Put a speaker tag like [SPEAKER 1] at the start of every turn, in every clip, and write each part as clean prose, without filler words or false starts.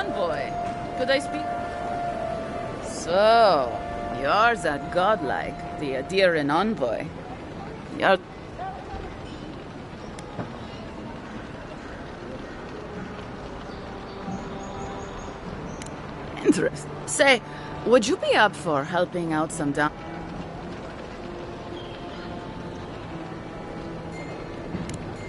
[SPEAKER 1] envoy. Could I speak? So, you're that godlike, the Adiran envoy. You're... Interest. Say, would you be up for helping out some down...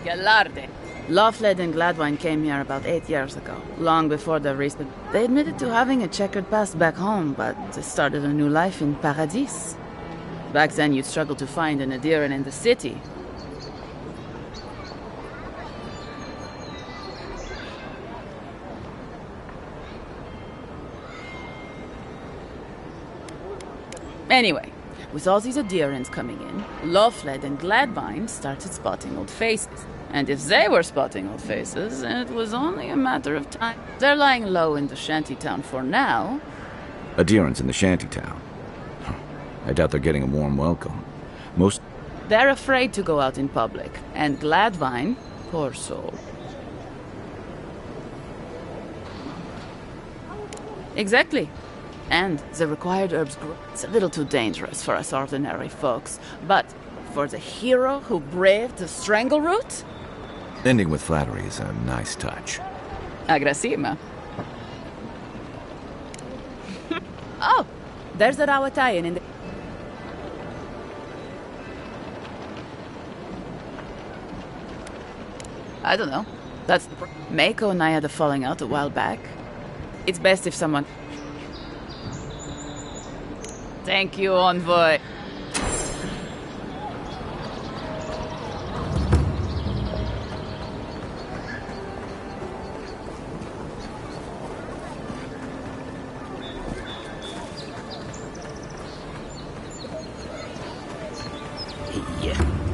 [SPEAKER 1] Galarde. Lawfled and Gladwine came here about 8 years ago, long before the recent... They admitted to having a checkered past back home, but they started a new life in Paradis. Back then, you'd struggle to find an Adiran in the city. Anyway, with all these Adirans coming in, Lawfled and Gladwine started spotting old faces. And if they were spotting old faces, it was only a matter of time. They're lying low in the shantytown for now.
[SPEAKER 2] Adirans in the shantytown? I doubt they're getting a warm welcome.
[SPEAKER 1] They're afraid to go out in public. And Gladwine, poor soul. Exactly. And the required herbs grow. It's a little too dangerous for us ordinary folks. But for the hero who braved the strangle route?
[SPEAKER 2] Ending with flattery is a nice touch.
[SPEAKER 1] Agrasima. Oh, there's a Rawatayan in the... I don't know. That's the... Mako and I had a falling out a while back. It's best if someone... Thank you, envoy.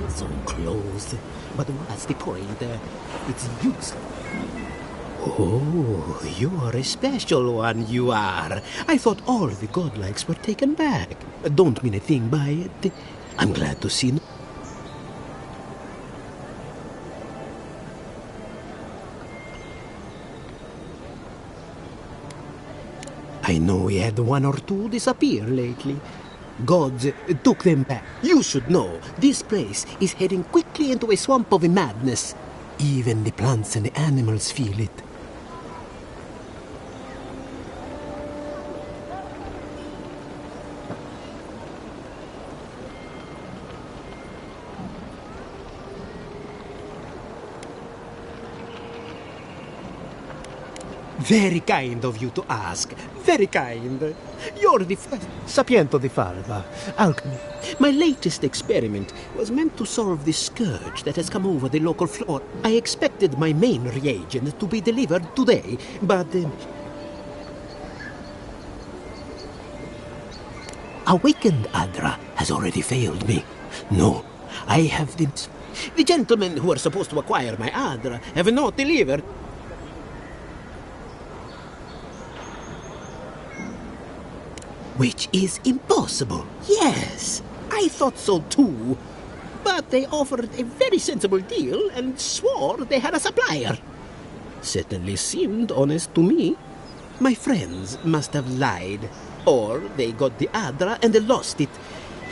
[SPEAKER 3] So close. But what's the point? It's useless. Oh, you are a special one, you are. I thought all the godlikes were taken back. Don't mean a thing by it. I'm glad to see... I know we had one or two disappear lately. Gods took them back. You should know, this place is heading quickly into a swamp of madness. Even the plants and the animals feel it. Very kind of you to ask. Very kind. You're the first Sapiento di Falva, alchemy. My latest experiment was meant to solve the scourge that has come over the local floor. I expected my main reagent to be delivered today, but... Awakened Adra has already failed me. No, I have the... The gentlemen who are supposed to acquire my Adra have not delivered. Which is impossible. Yes, I thought so too. But they offered a very sensible deal and swore they had a supplier. Certainly seemed honest to me. My friends must have lied. Or they got the Adra and they lost it.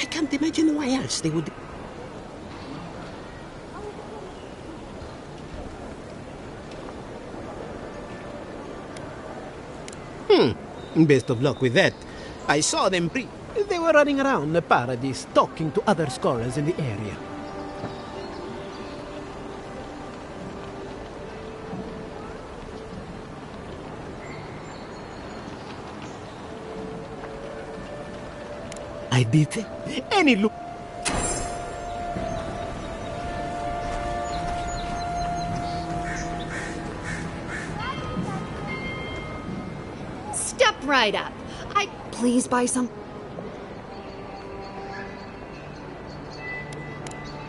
[SPEAKER 3] I can't imagine why else they would... Best of luck with that. I saw them They were running around the Paradis, talking to other scholars in the area. I did any look.
[SPEAKER 4] Step right up. Please buy some.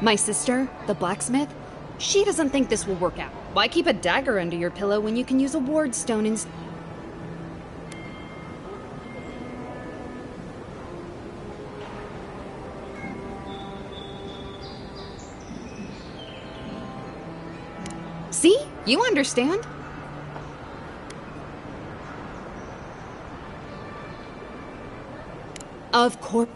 [SPEAKER 4] My sister, the blacksmith, she doesn't think this will work out. Why keep a dagger under your pillow when you can use a ward stone instead? See? You understand? Of course.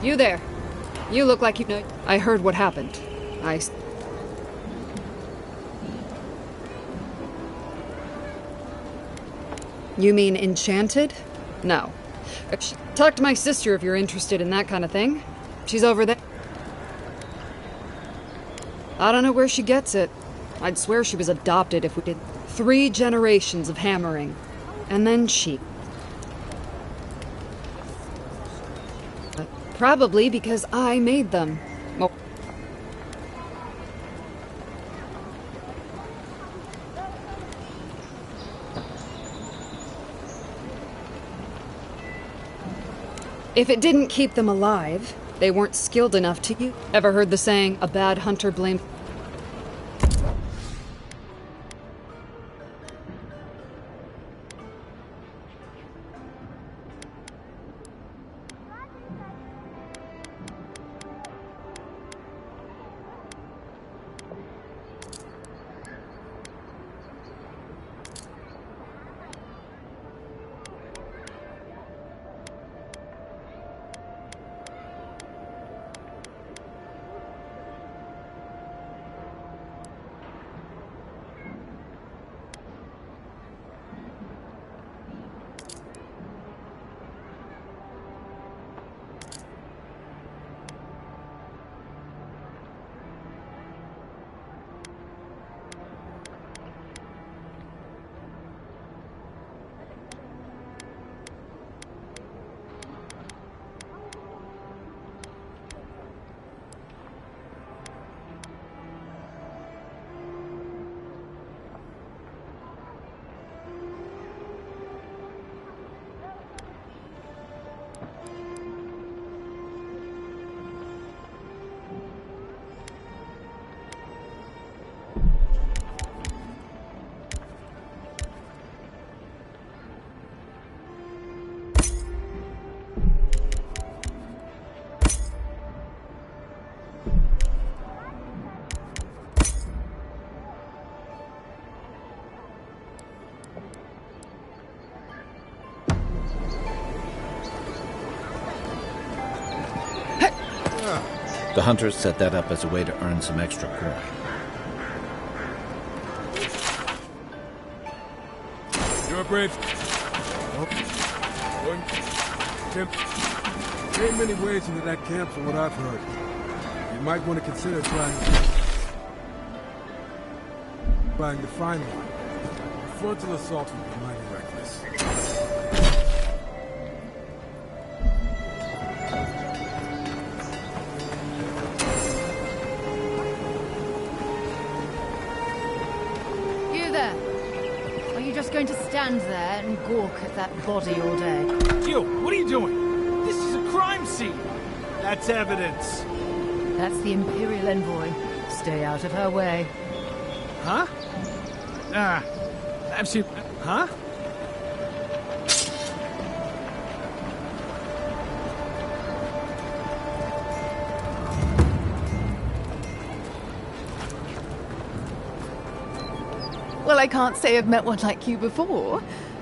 [SPEAKER 4] You there. You look like you know. I heard what happened. You mean enchanted? No. Talk to my sister if you're interested in that kind of thing. She's over there. I don't know where she gets it. I'd swear she was adopted if we did 3 generations of hammering. And then she... Probably because I made them. Well, if it didn't keep them alive, they weren't skilled enough to use. Ever heard the saying, a bad hunter blames...
[SPEAKER 2] The hunters set that up as a way to earn some extra coin.
[SPEAKER 5] You're brave. One, Tim. There ain't many ways into that camp from what I've heard. You might want to consider trying to find one. Frontal assault would be mighty reckless.
[SPEAKER 4] You there. Are you just going to stand there and gawk at that body all day?
[SPEAKER 6] You, what are you doing? This is a crime scene. That's evidence.
[SPEAKER 7] That's the Imperial envoy. Stay out of her way.
[SPEAKER 6] Huh? I've seen... Huh?
[SPEAKER 1] Well, I can't say I've met one like you before,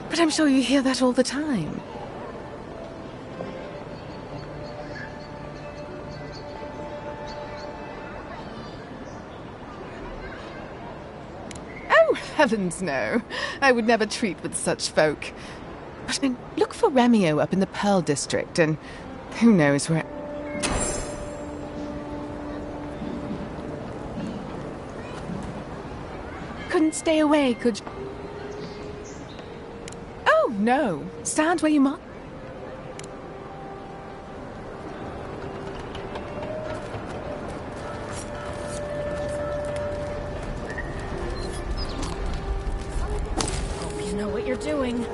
[SPEAKER 1] but I'm sure you hear that all the time. Oh, heavens no. I would never treat with such folk. But then look for Romeo up in the Pearl District, and who knows where... Couldn't stay away, could you? Oh, no. Stand where you might.
[SPEAKER 4] Hope you know what you're doing.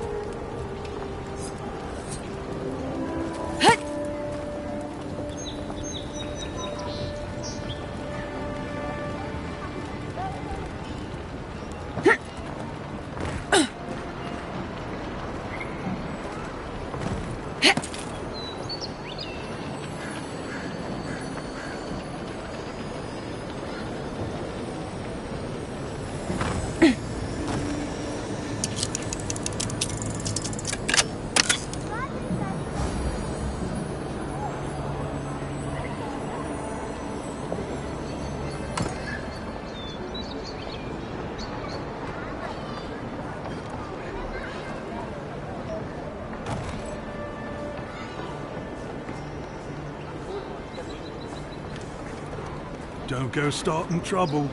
[SPEAKER 6] Don't go starting trouble.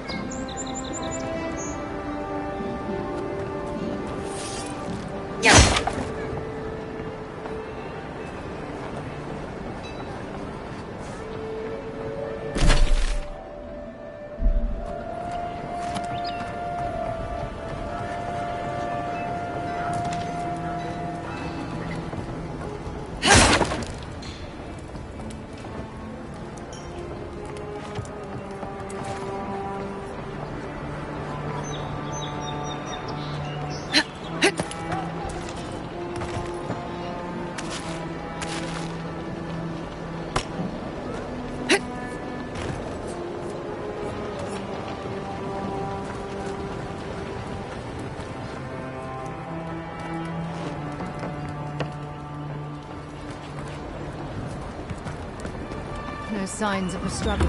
[SPEAKER 7] No signs of a struggle.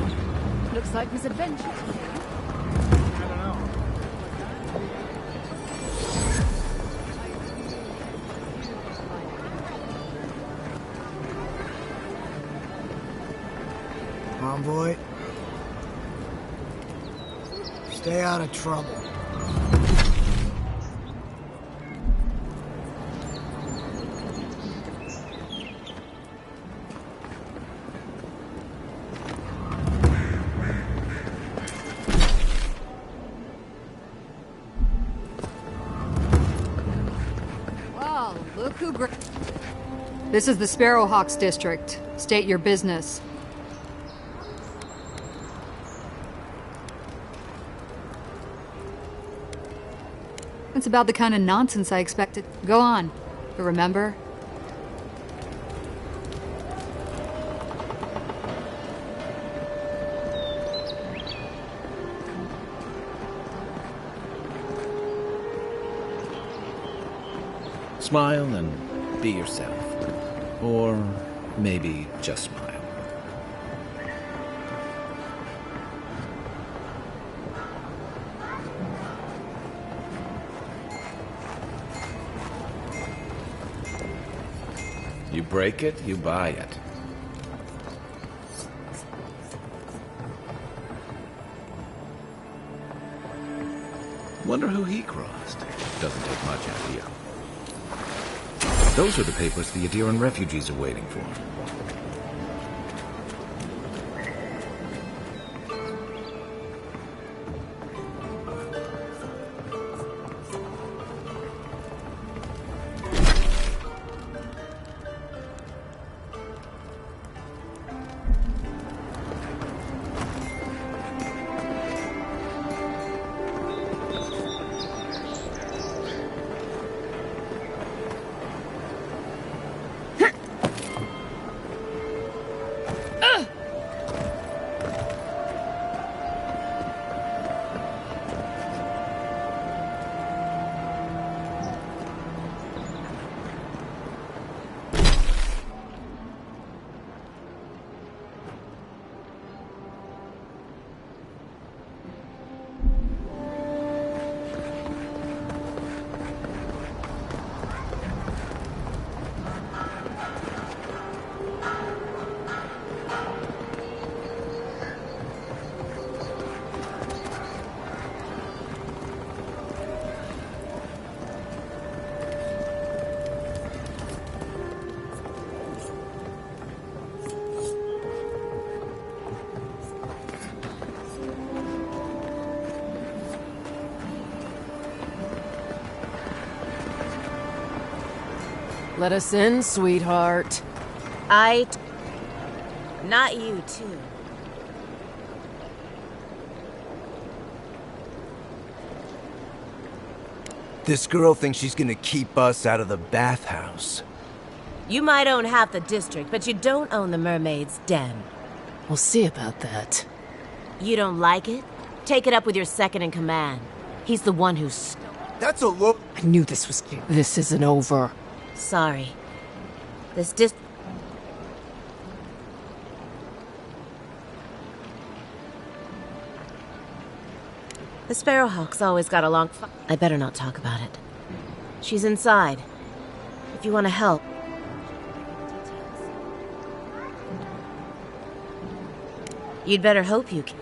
[SPEAKER 7] Looks like misadventure.
[SPEAKER 6] I don't know.
[SPEAKER 8] Envoy, stay out of trouble.
[SPEAKER 4] Well, look who This is the Sparrowhawks district. State your business. It's about the kind of nonsense I expected. Go on. But remember,
[SPEAKER 2] Smile and be yourself. Or maybe just smile. break it, you buy it. Wonder who he crossed. Doesn't take much, have you? Those are the papers the Adiran refugees are waiting for.
[SPEAKER 7] Let us in, sweetheart.
[SPEAKER 9] Not you, too.
[SPEAKER 10] This girl thinks she's gonna keep us out of the bathhouse.
[SPEAKER 9] You might own half the district, but you don't own the mermaid's den.
[SPEAKER 7] We'll see about that.
[SPEAKER 9] You don't like it? Take it up with your second in command. He's the one who's...
[SPEAKER 10] That's a look.
[SPEAKER 7] I knew this was... This isn't over.
[SPEAKER 9] Sorry. The Sparrowhawk's always got a long... I better not talk about it. She's inside. If you want to help. You'd better hope you can.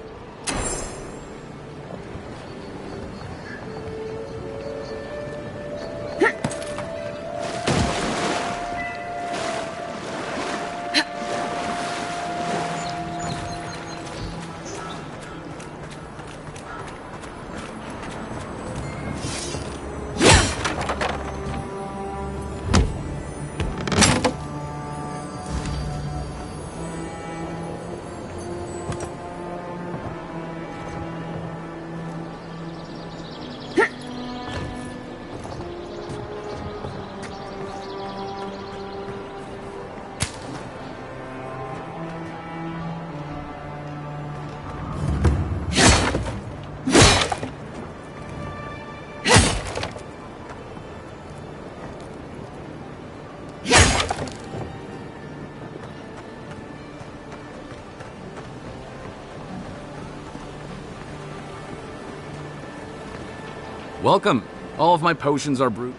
[SPEAKER 11] Welcome. All of my potions are brewed.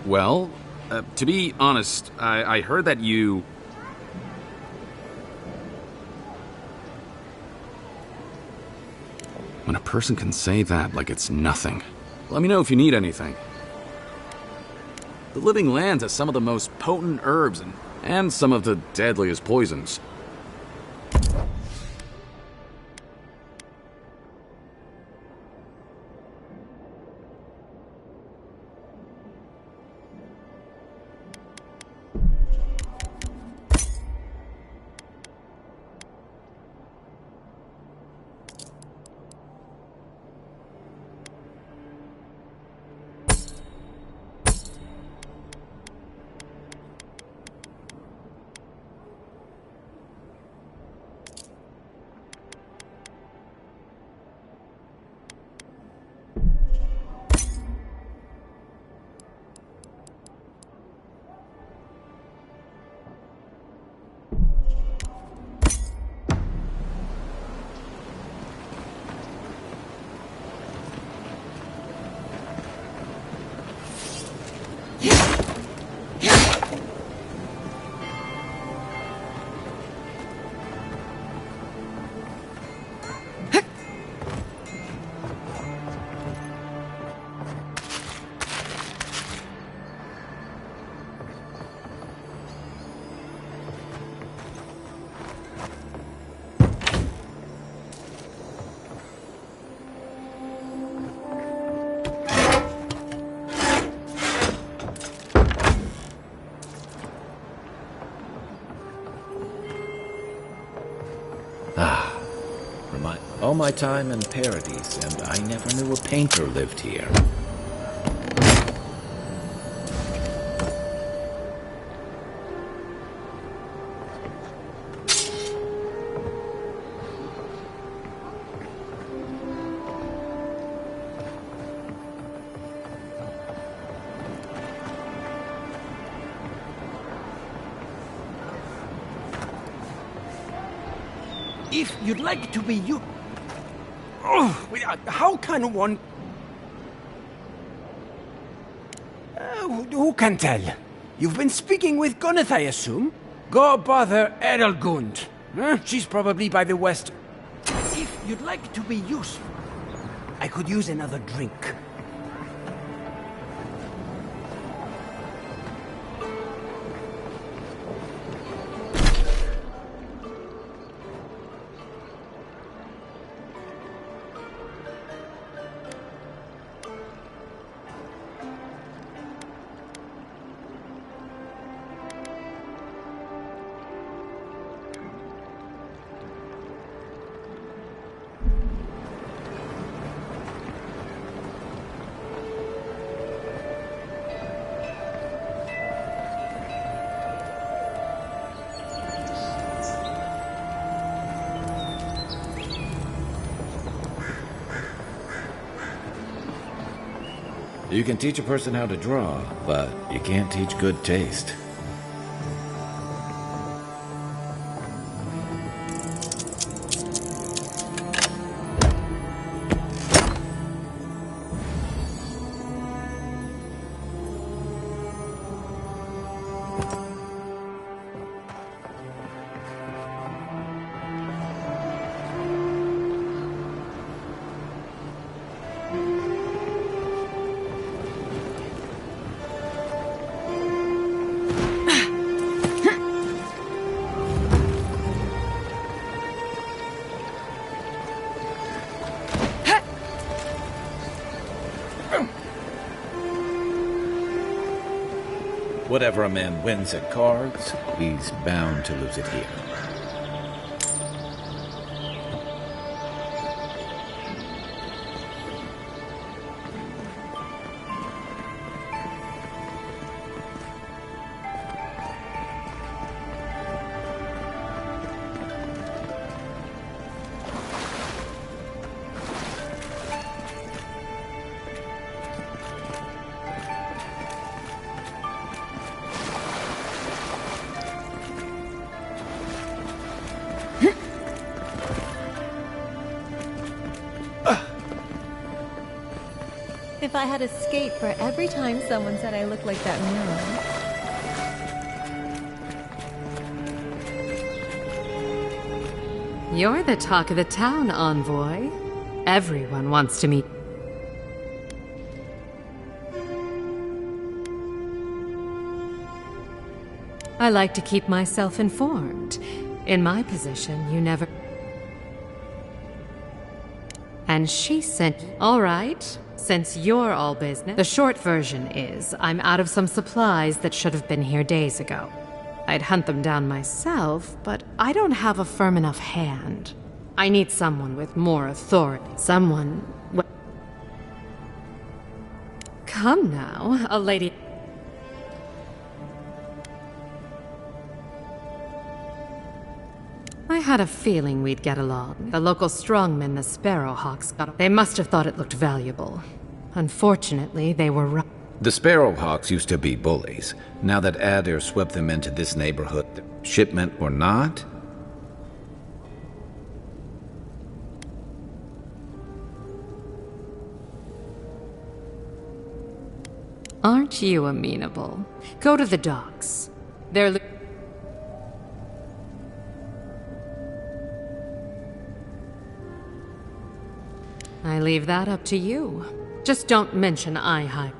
[SPEAKER 11] Well, to be honest, I heard that you... When a person can say that like it's nothing. Let me know if you need anything. The Living Lands has some of the most potent herbs and some of the deadliest poisons.
[SPEAKER 2] All my time in Paradise, and I never knew a painter lived here.
[SPEAKER 3] If you'd like to be you... Oh, how can one... who can tell? You've been speaking with Gunneth, I assume? Go bother Erelgund. She's probably by the west... If you'd like to be useful, I could use another drink.
[SPEAKER 2] You can teach a person how to draw, but you can't teach good taste. Whatever a man wins at cards, he's bound to lose it here.
[SPEAKER 12] If I had a skate for every time someone said I looked like that mirror.
[SPEAKER 13] You're the talk of the town, Envoy. Everyone wants to meet. I like to keep myself informed. In my position, you never... And she sent... All right. Since you're all business, the short version is I'm out of some supplies that should have been here days ago. I'd hunt them down myself, but I don't have a firm enough hand. I need someone with more authority. Someone... Come now, a lady... I had a feeling we'd get along. The local strongmen, the Sparrowhawks, they must have thought it looked valuable. Unfortunately, they were right.
[SPEAKER 2] The Sparrowhawks used to be bullies. Now that Adair swept them into this neighborhood, shipment or not...
[SPEAKER 13] Aren't you amenable? Go to the docks. They're... I leave that up to you. Just don't mention I hype.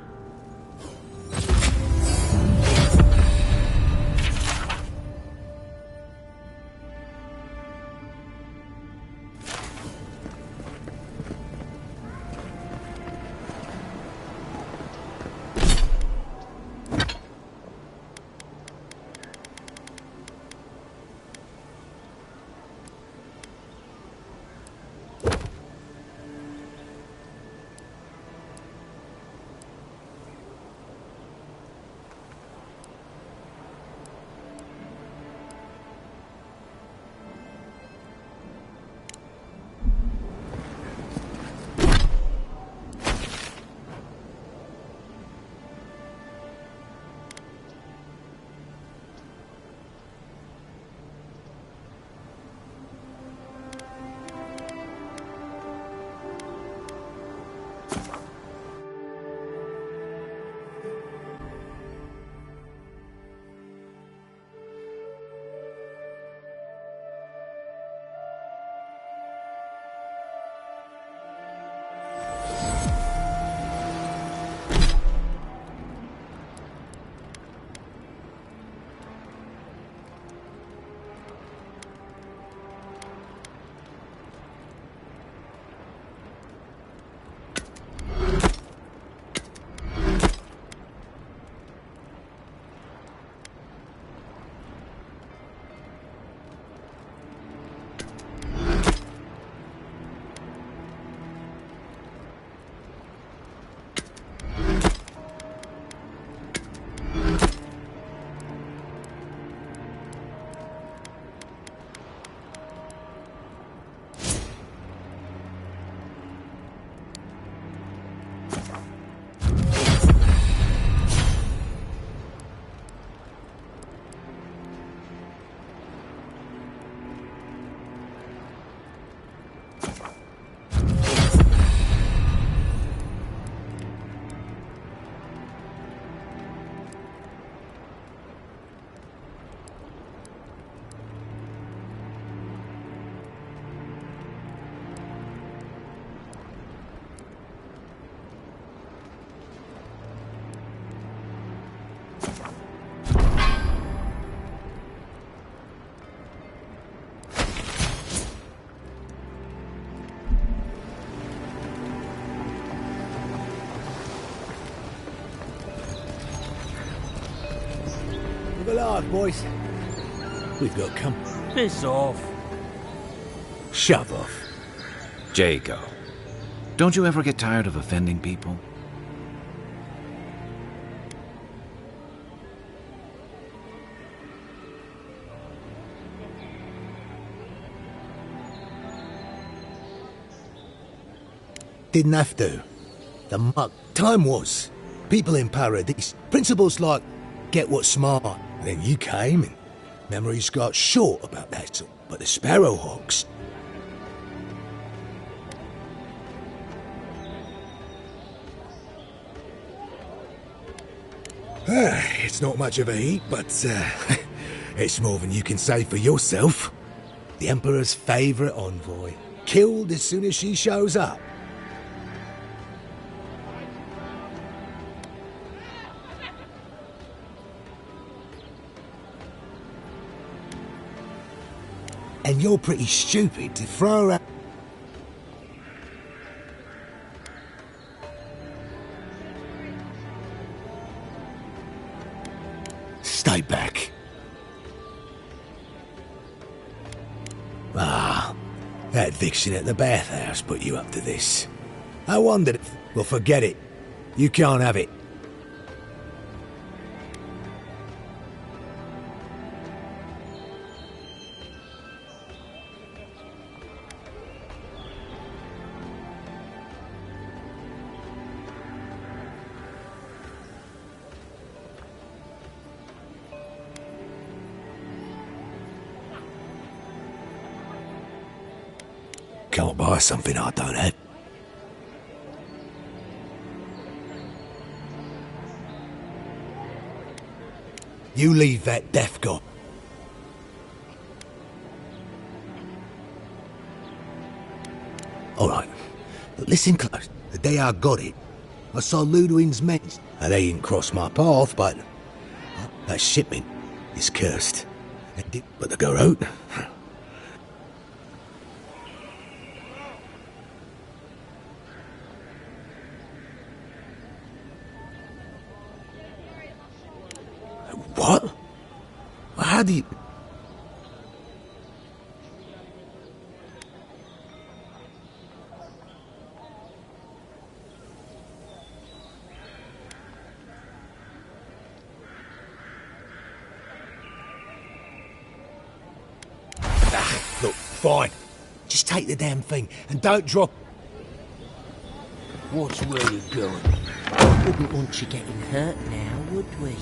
[SPEAKER 14] Mark, boys. We've got company.
[SPEAKER 6] Piss off.
[SPEAKER 14] Shove off.
[SPEAKER 2] Jago, don't you ever get tired of offending people?
[SPEAKER 14] Didn't have to. The muck. Time was. People in Paradise. Principles like, get what's smart. And then you came and memories got short about that sort. But the Sparrowhawks... it's not much of a heat, but it's more than you can say for yourself. The Emperor's favourite envoy. Killed as soon as she shows up. And you're pretty stupid to throw her out. Stay back. Ah, that vixen at the bathhouse put you up to this. I wondered if... Well, forget it. You can't have it. Can't buy something I don't have. You leave that deaf god. Alright, but listen close. The day I got it, I saw Ludwig's men. Now, they didn't cross my path, but that shipment is cursed. But the Garrote... What? How do you... Look, fine. Just take the damn thing and don't drop...
[SPEAKER 15] Watch where you're going. Wouldn't want you getting hurt now, would we?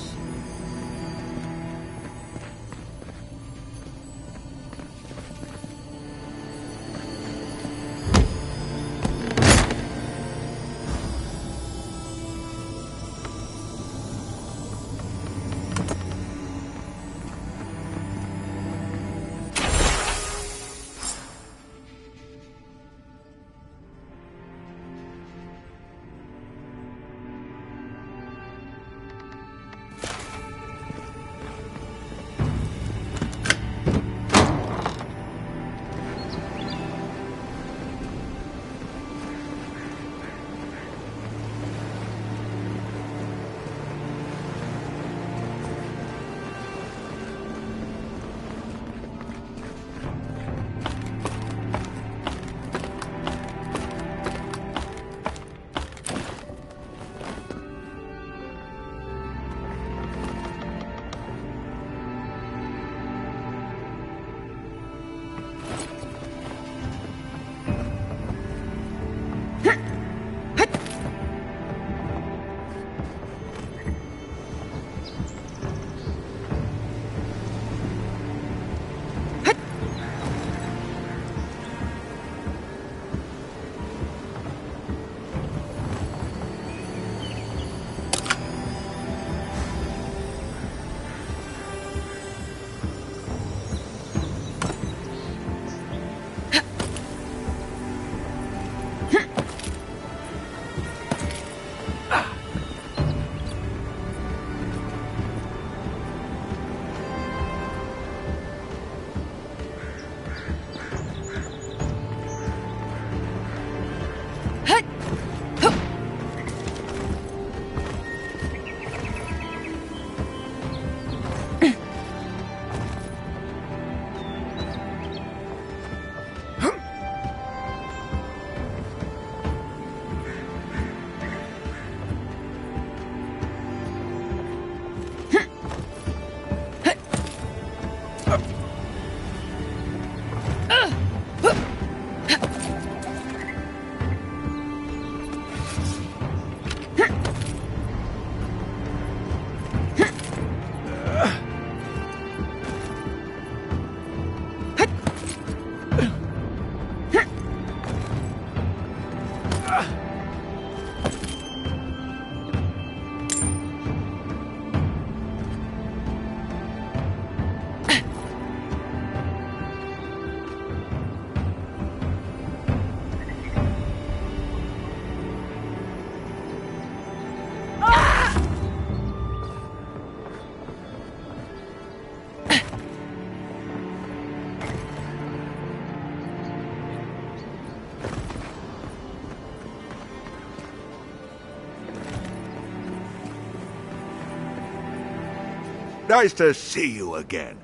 [SPEAKER 16] Nice to see you again.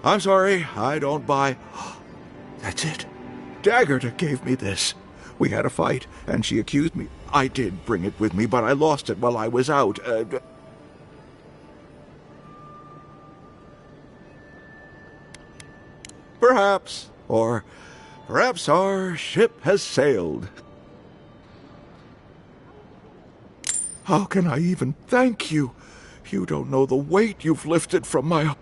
[SPEAKER 16] I'm sorry, I don't buy... That's it. Daggerta gave me this. We had a fight, and she accused me. I did bring it with me, but I lost it while I was out. Perhaps. Or perhaps our ship has sailed. How can I even thank you? You don't know the weight you've lifted from my...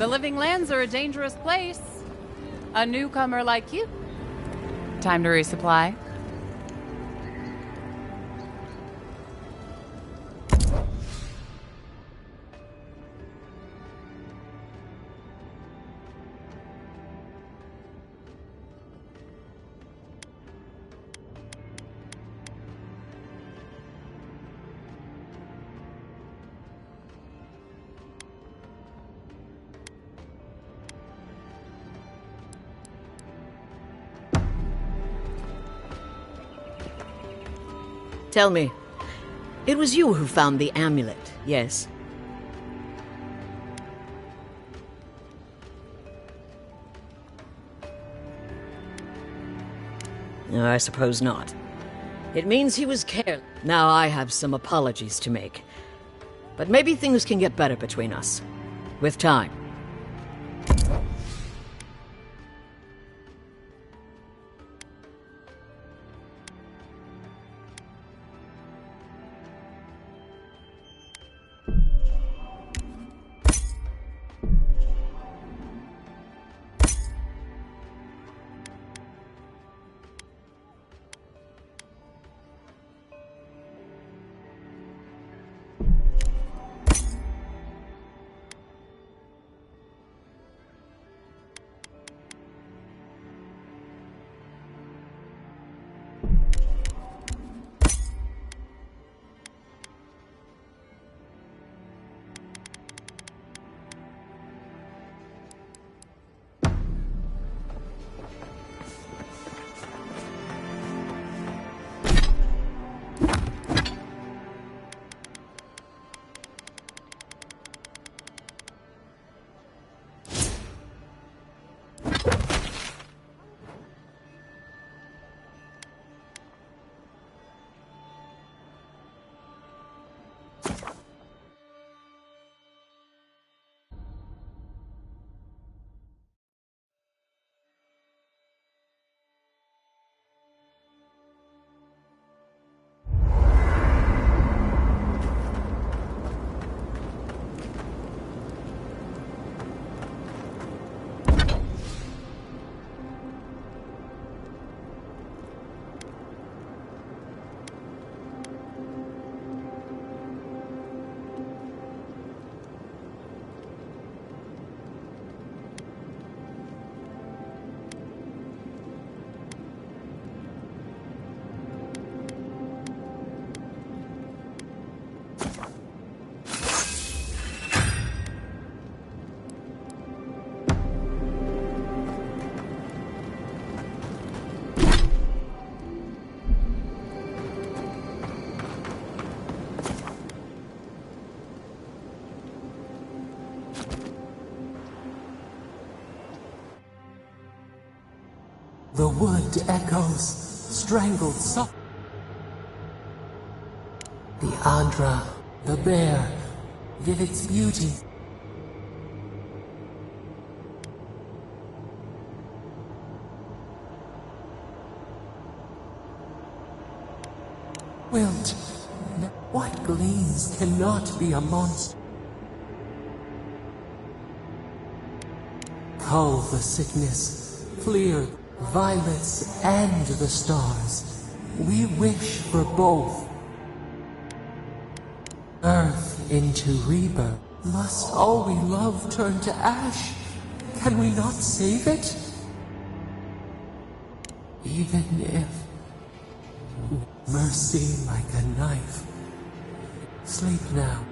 [SPEAKER 1] The Living Lands are a dangerous place. A newcomer like you. Time to resupply.
[SPEAKER 15] Tell me, it was you who found the amulet, yes? No, I suppose not. It means he was careless. Now I have some apologies to make. But maybe things can get better between us. With time.
[SPEAKER 17] The wood echoes, strangled soft. The Adra, the bear, give its beauty. Wilt, what gleams cannot be a monster? Cull the sickness, clear violets and the stars. We wish for both. Earth into rebirth. Must all we love turn to ash? Can we not save it? Even if mercy like a knife. Sleep now.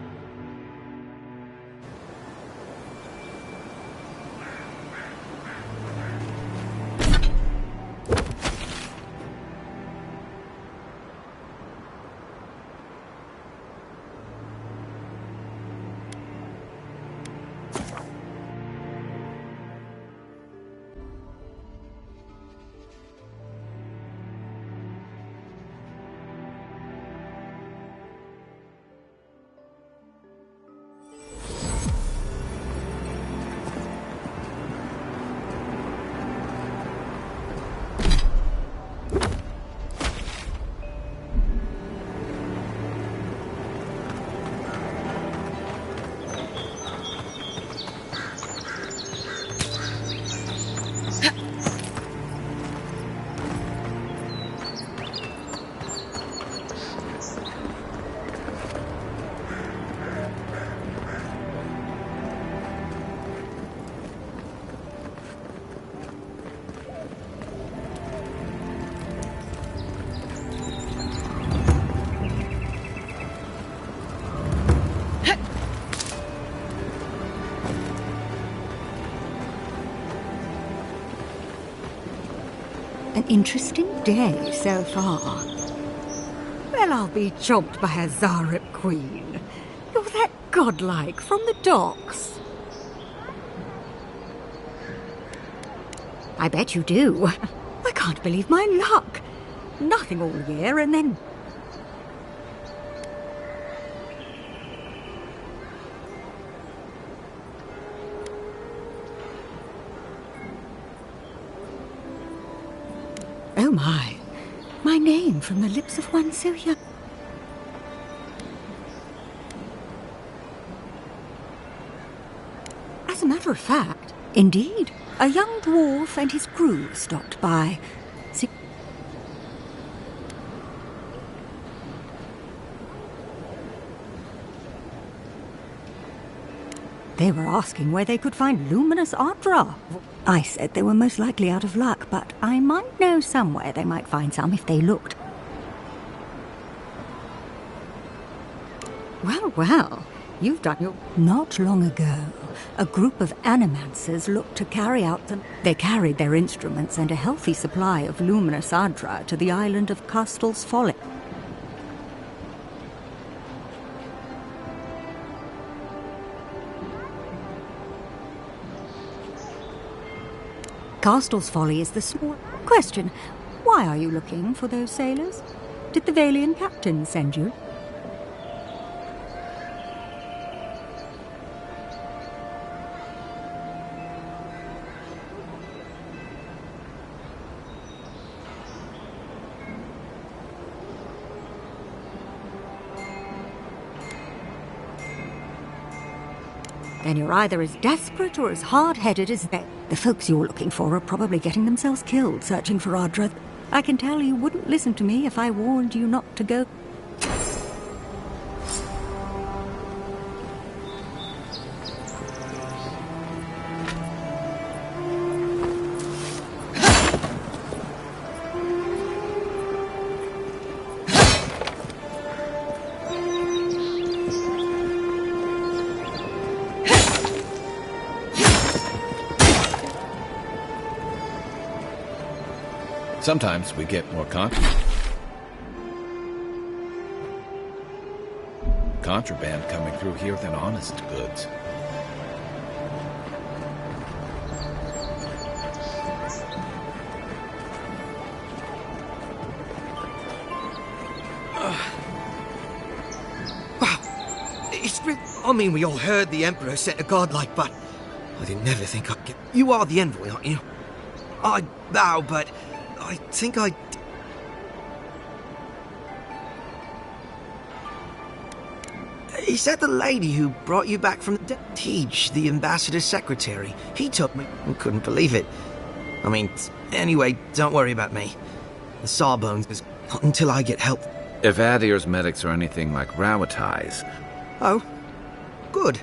[SPEAKER 18] An interesting day so far. Well, I'll be chomped by a Zarep queen. You're that godlike from the docks. I bet you do. I can't believe my luck. Nothing all year and then... Oh my name from the lips of one so young. As a matter of fact, indeed, a young dwarf and his crew stopped by. They were asking where they could find luminous Adra. I said they were most likely out of luck, but I might know somewhere they might find some if they looked. Well, you've done your... Not long ago, a group of animancers looked to carry out them. They carried their instruments and a healthy supply of luminous Adra to the island of Castel's Folly. Castel's Folly is the small... Question, why are you looking for those sailors? Did the Valian captain send you? Then you're either as desperate or as hard-headed as they. The folks you're looking for are probably getting themselves killed searching for Adra. I can tell you wouldn't listen to me if I warned you not to go.
[SPEAKER 2] Sometimes we get more contraband coming through here than honest goods.
[SPEAKER 19] I mean, we all heard the Emperor sent a godlike, but I didn't never think I'd get... You are the envoy, aren't you? I bow, but I think I... Is that the lady who brought you back from the dead? Teach, the ambassador's secretary. He told me. I couldn't believe it. I mean, anyway, don't worry about me. The Sawbones is not until I get help.
[SPEAKER 2] If Adir's medics are anything like Rowatai's...
[SPEAKER 19] Oh, good.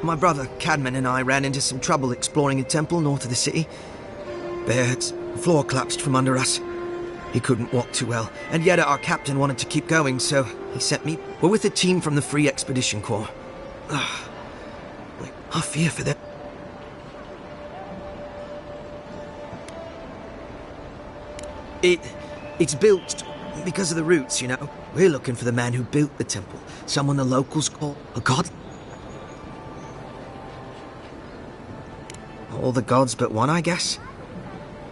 [SPEAKER 19] My brother, Cadman, and I ran into some trouble exploring a temple north of the city. Bears, the floor collapsed from under us. He couldn't walk too well, and yet our captain wanted to keep going, so he sent me. We're with a team from the Free Expedition Corps. I fear for them. It's built because of the roots, you know. We're looking for the man who built the temple. Someone the locals call a god. All the gods but one, I guess.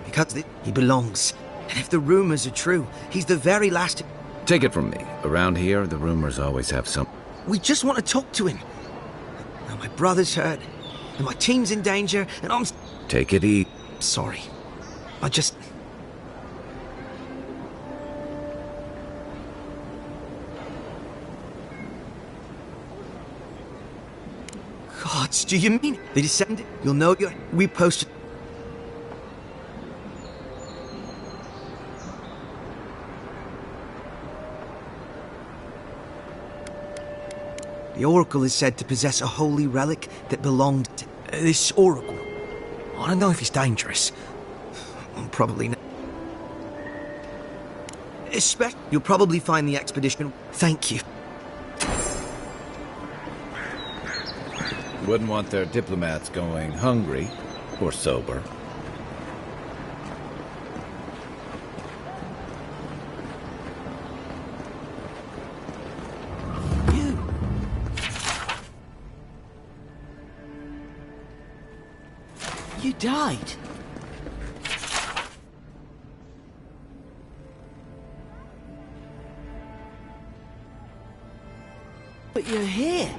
[SPEAKER 19] Because he belongs. And if the rumors are true, he's the very last...
[SPEAKER 2] Take it from me. Around here, the rumors always have some...
[SPEAKER 19] We just want to talk to him. Now my brother's hurt, and my team's in danger, and I'm...
[SPEAKER 2] Take it easy.
[SPEAKER 19] Sorry. I just... Gods, do you mean they descended? You'll know you're... We posted... The Oracle is said to possess a holy relic that belonged to... this Oracle. I don't know if it's dangerous. Probably not. You'll probably find the expedition... Thank you.
[SPEAKER 2] Wouldn't want their diplomats going hungry or sober.
[SPEAKER 6] You died. But you're here.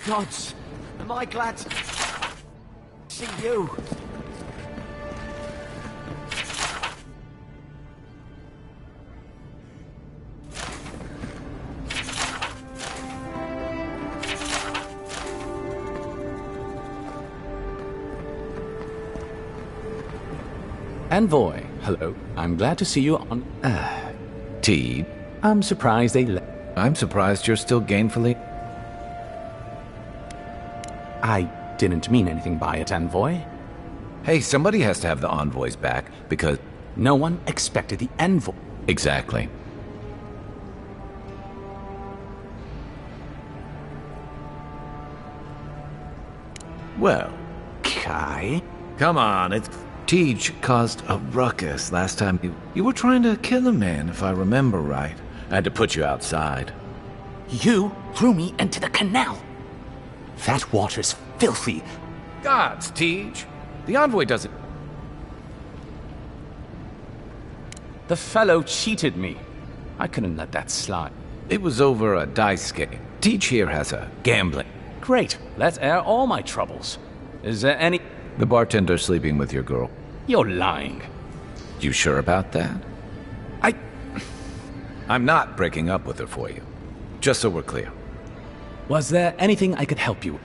[SPEAKER 6] Gods, am I glad to see you.
[SPEAKER 11] Envoy, hello. I'm glad to see you on...
[SPEAKER 2] Teed.
[SPEAKER 11] I'm surprised they
[SPEAKER 2] I'm surprised you're still gainfully...
[SPEAKER 11] I didn't mean anything by it, Envoy.
[SPEAKER 2] Hey, somebody has to have the envoys back, because...
[SPEAKER 11] No one expected the Envoy.
[SPEAKER 2] Exactly. Well...
[SPEAKER 11] Kai?
[SPEAKER 2] Come on, it's... Tej caused a ruckus last time you were trying to kill a man, if I remember right. I had to put you outside.
[SPEAKER 6] You threw me into the canal. That water's filthy.
[SPEAKER 2] Gods, Tej. The envoy doesn't...
[SPEAKER 11] The fellow cheated me. I couldn't let that slide.
[SPEAKER 2] It was over a dice game. Tej here has a gambling.
[SPEAKER 11] Great. Let's air all my troubles. Is there any...
[SPEAKER 2] The bartender's sleeping with your girl.
[SPEAKER 11] You're lying.
[SPEAKER 2] You sure about that? I'm not breaking up with her for you. Just so we're clear.
[SPEAKER 11] Was there anything I could help you with?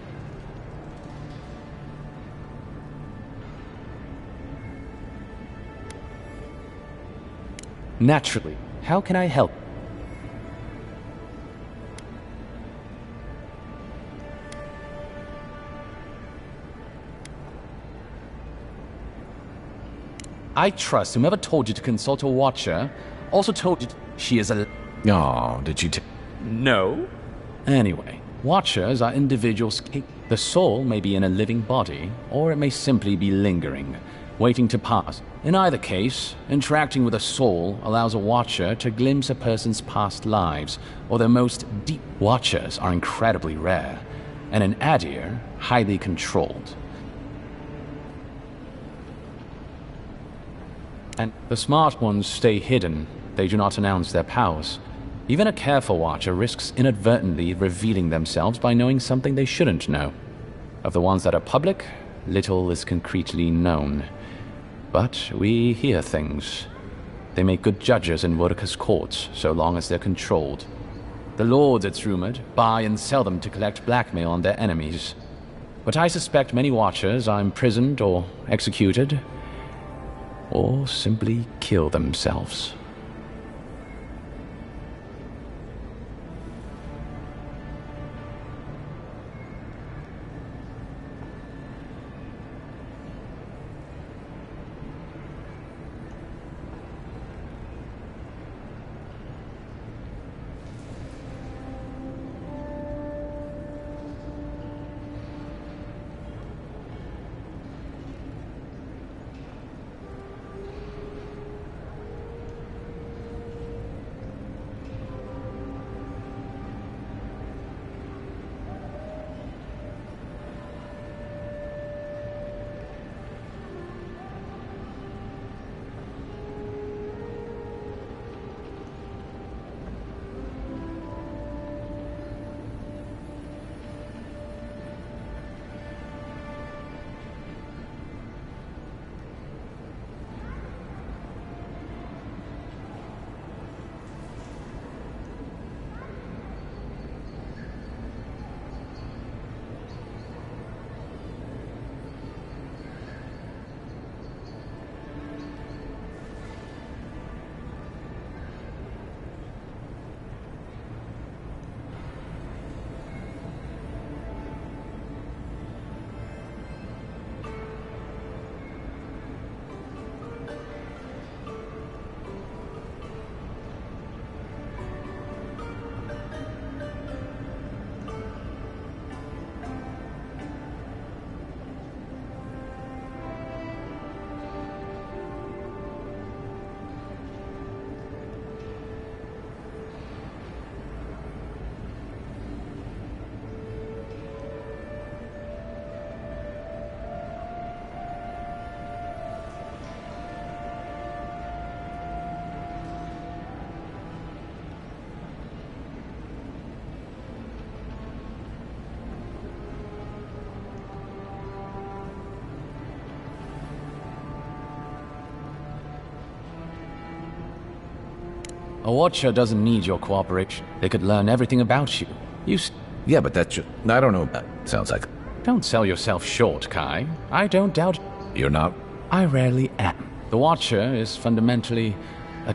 [SPEAKER 11] Naturally. How can I help? I trust whomever told you to consult a watcher also told you she is a...
[SPEAKER 2] Oh, did you
[SPEAKER 11] No. Anyway, watchers are individuals. The soul may be in a living body, or it may simply be lingering, waiting to pass. In either case, interacting with a soul allows a watcher to glimpse a person's past lives, or their most deep... Watchers are incredibly rare, and in Adir, highly controlled. And the smart ones stay hidden. They do not announce their powers. Even a careful watcher risks inadvertently revealing themselves by knowing something they shouldn't know. Of the ones that are public, little is concretely known. But we hear things. They make good judges in Wodaka's courts, so long as they're controlled. The lords, it's rumored, buy and sell them to collect blackmail on their enemies. But I suspect many watchers are imprisoned or executed, or simply kill themselves. A watcher doesn't need your cooperation. They could learn everything about you.
[SPEAKER 2] Yeah, but that's just... I don't know. That sounds like...
[SPEAKER 11] Don't sell yourself short, Kai. I don't doubt...
[SPEAKER 2] You're not?
[SPEAKER 11] I rarely am. The watcher is fundamentally a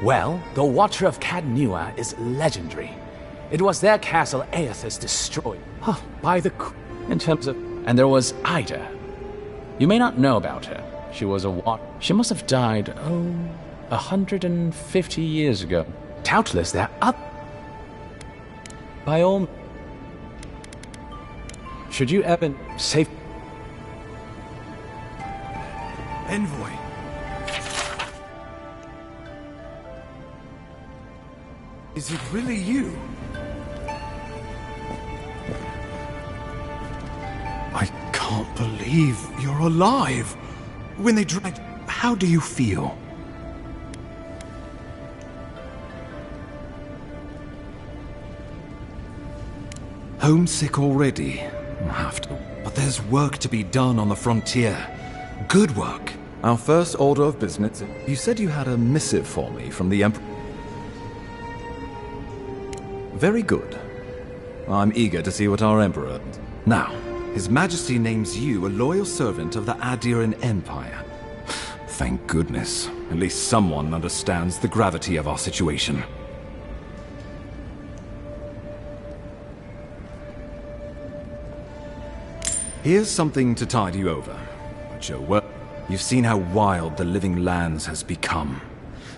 [SPEAKER 11] Well, the Watcher of Cadnua is legendary. It was their castle Aethys destroyed. By the... in terms of... And there was Ida. You may not know about her. She was a She must have died, 150 years ago. Doubtless they're up... By all... Should you ever... safe...
[SPEAKER 19] Envoy. Is it really you?
[SPEAKER 16] I can't believe you're alive. When they dragged... How do you feel? Homesick already? I'll have to. But there's work to be done on the frontier. Good work.
[SPEAKER 2] Our first order of business... You said you had a missive for me from the Emperor... Very good. I'm eager to see what our Emperor...
[SPEAKER 16] Now, His Majesty names you a loyal servant of the Adiran Empire. Thank goodness. At least someone understands the gravity of our situation. Here's something to tide you over. But your work... You've seen how wild the living lands has become.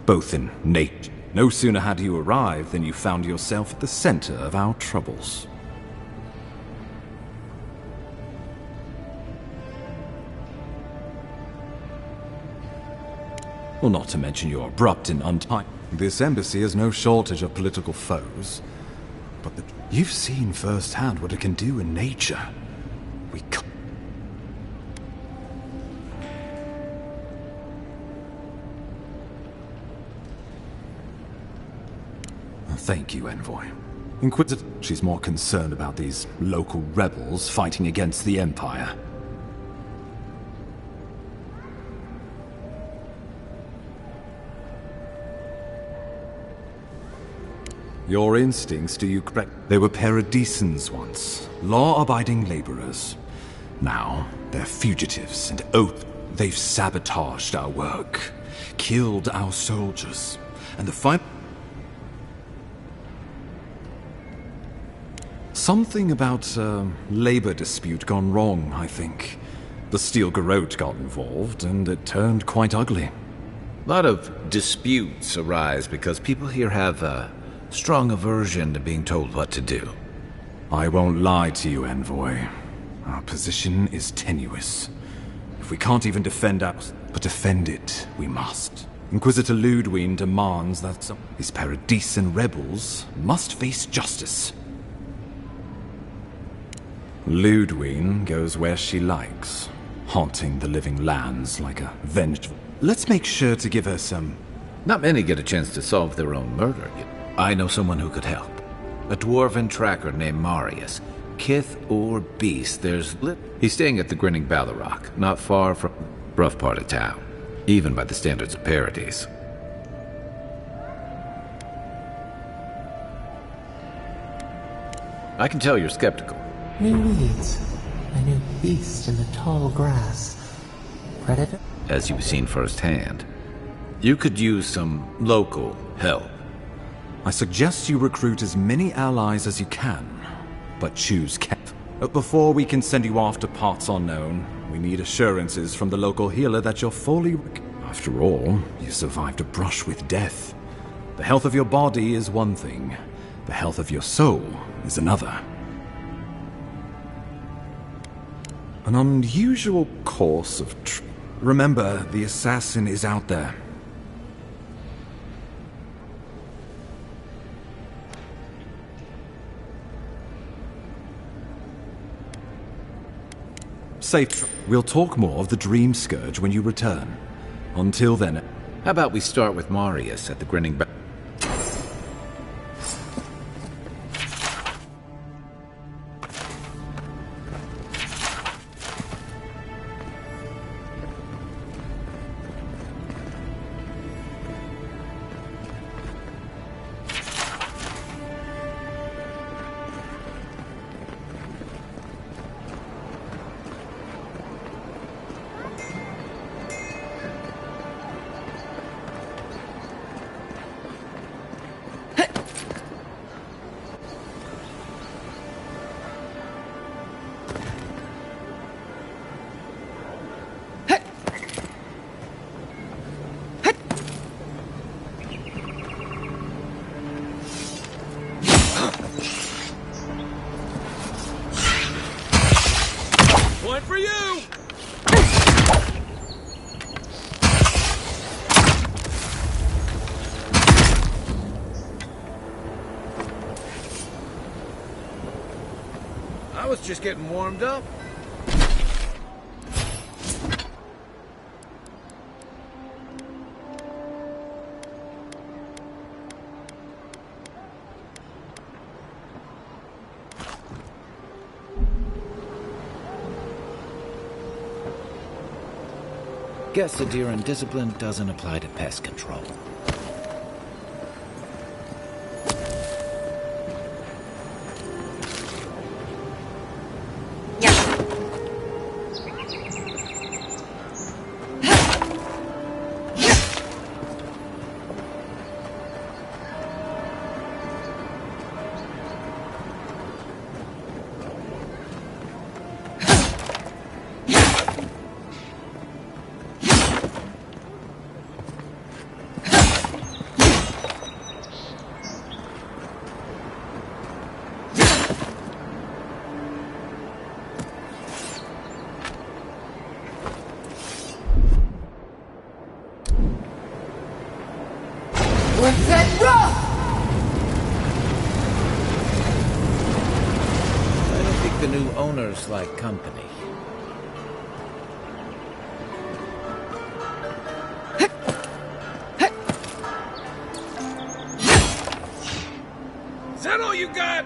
[SPEAKER 16] Both in nature... No sooner had you arrived than you found yourself at the center of our troubles. Well, not to mention your abrupt and untimely. This embassy has no shortage of political foes. But you've seen firsthand what it can do in nature. We can't. Thank you, Envoy. Inquisitor, she's more concerned about these local rebels fighting against the Empire. Your instincts do you correct? They were paradisans once, law-abiding laborers. Now, they're fugitives and oath. They've sabotaged our work, killed our soldiers, and the fight... Something about a labor dispute gone wrong, I think. The Steel Garrote got involved, and it turned quite ugly.
[SPEAKER 2] A lot of disputes arise because people here have a strong aversion to being told what to do.
[SPEAKER 16] I won't lie to you, Envoy. Our position is tenuous. If we can't even defend us, but defend it, we must. Inquisitor Ludwig demands that these Paradisan rebels must face justice. Ludwig goes where she likes, haunting the living lands like a vengeful... Let's make sure to give her some...
[SPEAKER 2] Not many get a chance to solve their own murder. I know someone who could help. A dwarven tracker named Marius. Kith or beast, He's staying at the Grinning Ballarrock, not far from rough part of town, even by the standards of Paradise. I can tell you're skeptical.
[SPEAKER 17] New weeds. A new beast in the tall grass. Predator?
[SPEAKER 2] As you've seen firsthand. You could use some local help.
[SPEAKER 16] I suggest you recruit as many allies as you can, but choose carefully. But before we can send you off to parts unknown, we need assurances from the local healer that you're fully... After all, you survived a brush with death. The health of your body is one thing. The health of your soul is another. An unusual course of... Remember, the assassin is out there. Safe. We'll talk more of the Dream Scourge when you return. Until then...
[SPEAKER 2] How about we start with Marius at the Grinning
[SPEAKER 5] One for you!
[SPEAKER 2] I was just getting warmed up. Guess the deer and discipline doesn't apply to pest control. I don't think the new owners like company.
[SPEAKER 5] Is that all you got?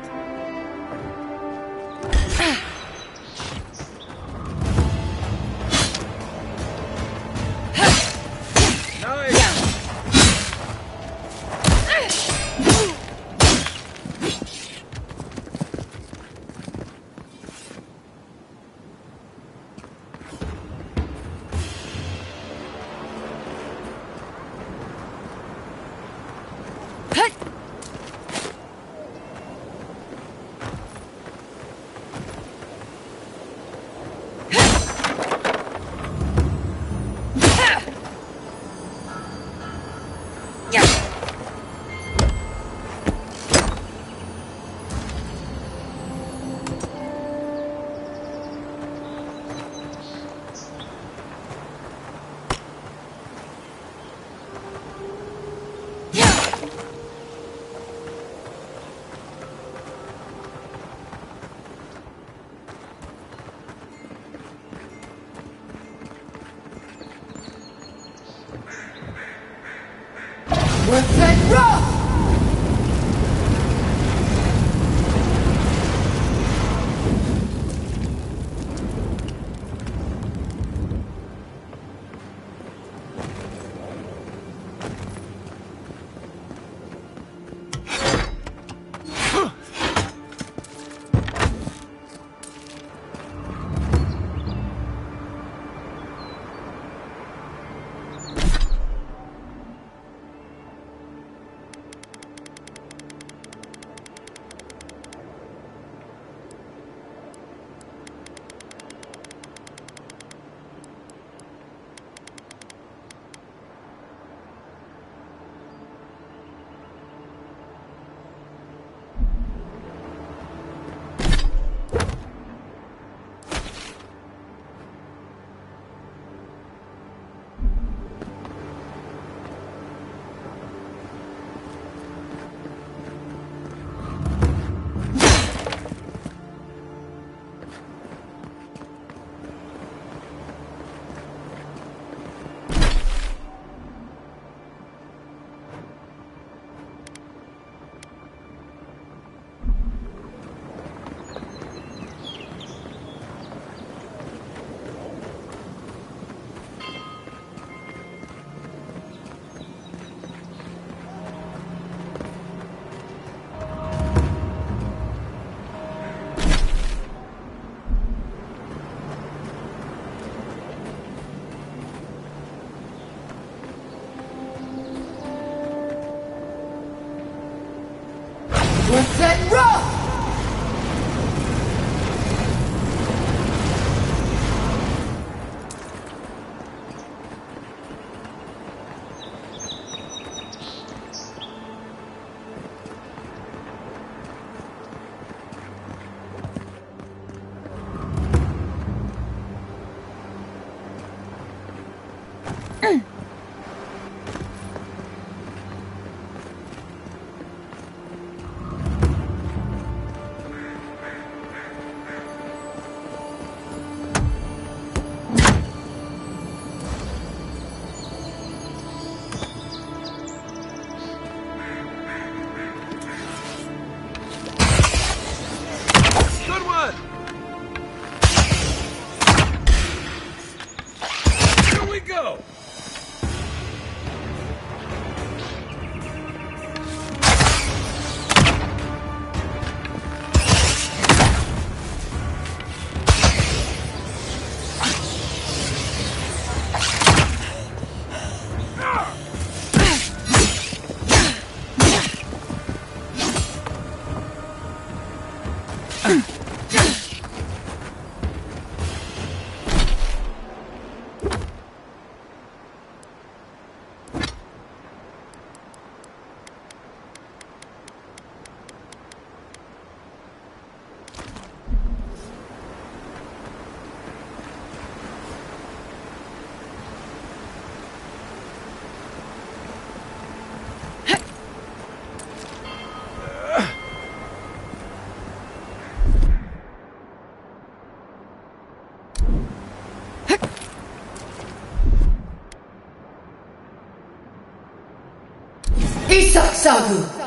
[SPEAKER 20] Isak Sagu!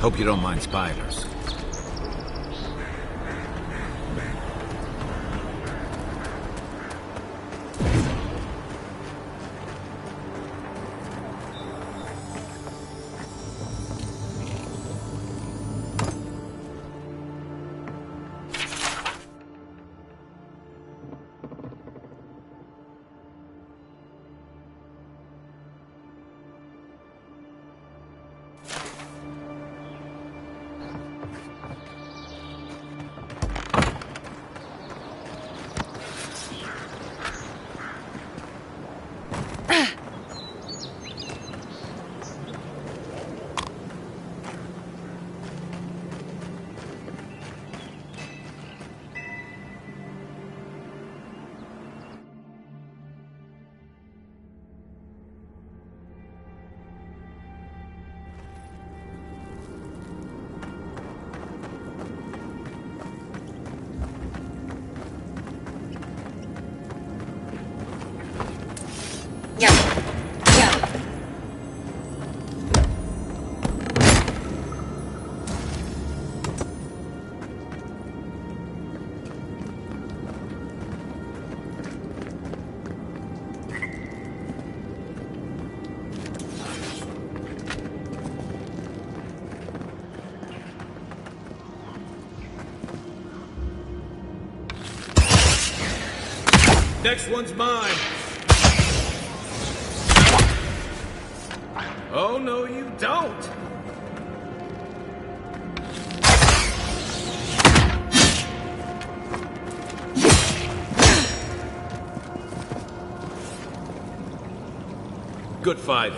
[SPEAKER 2] Hope you don't mind spiders. Next one's mine. Oh, no, you don't. Good fight.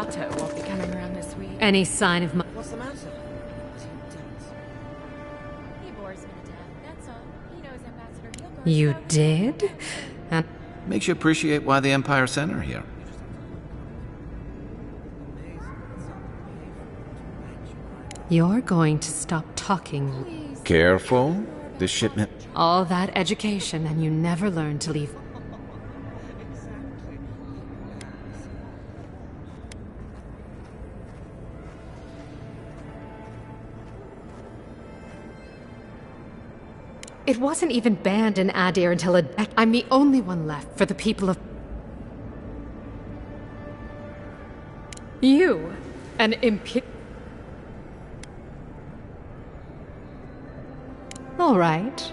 [SPEAKER 20] Otto won't be coming around this week.
[SPEAKER 13] Any sign of my...
[SPEAKER 9] What's the matter?
[SPEAKER 12] He bores me to death, that's all. He knows Ambassador Hilgard.
[SPEAKER 13] You did? And
[SPEAKER 2] Makes you appreciate why the Empire sent her here.
[SPEAKER 13] you're going to stop talking.
[SPEAKER 2] Careful. This shipment...
[SPEAKER 13] All that education and you never learned to leave. It wasn't even banned in Adair until I'm the only one left for the people of... You, an All right.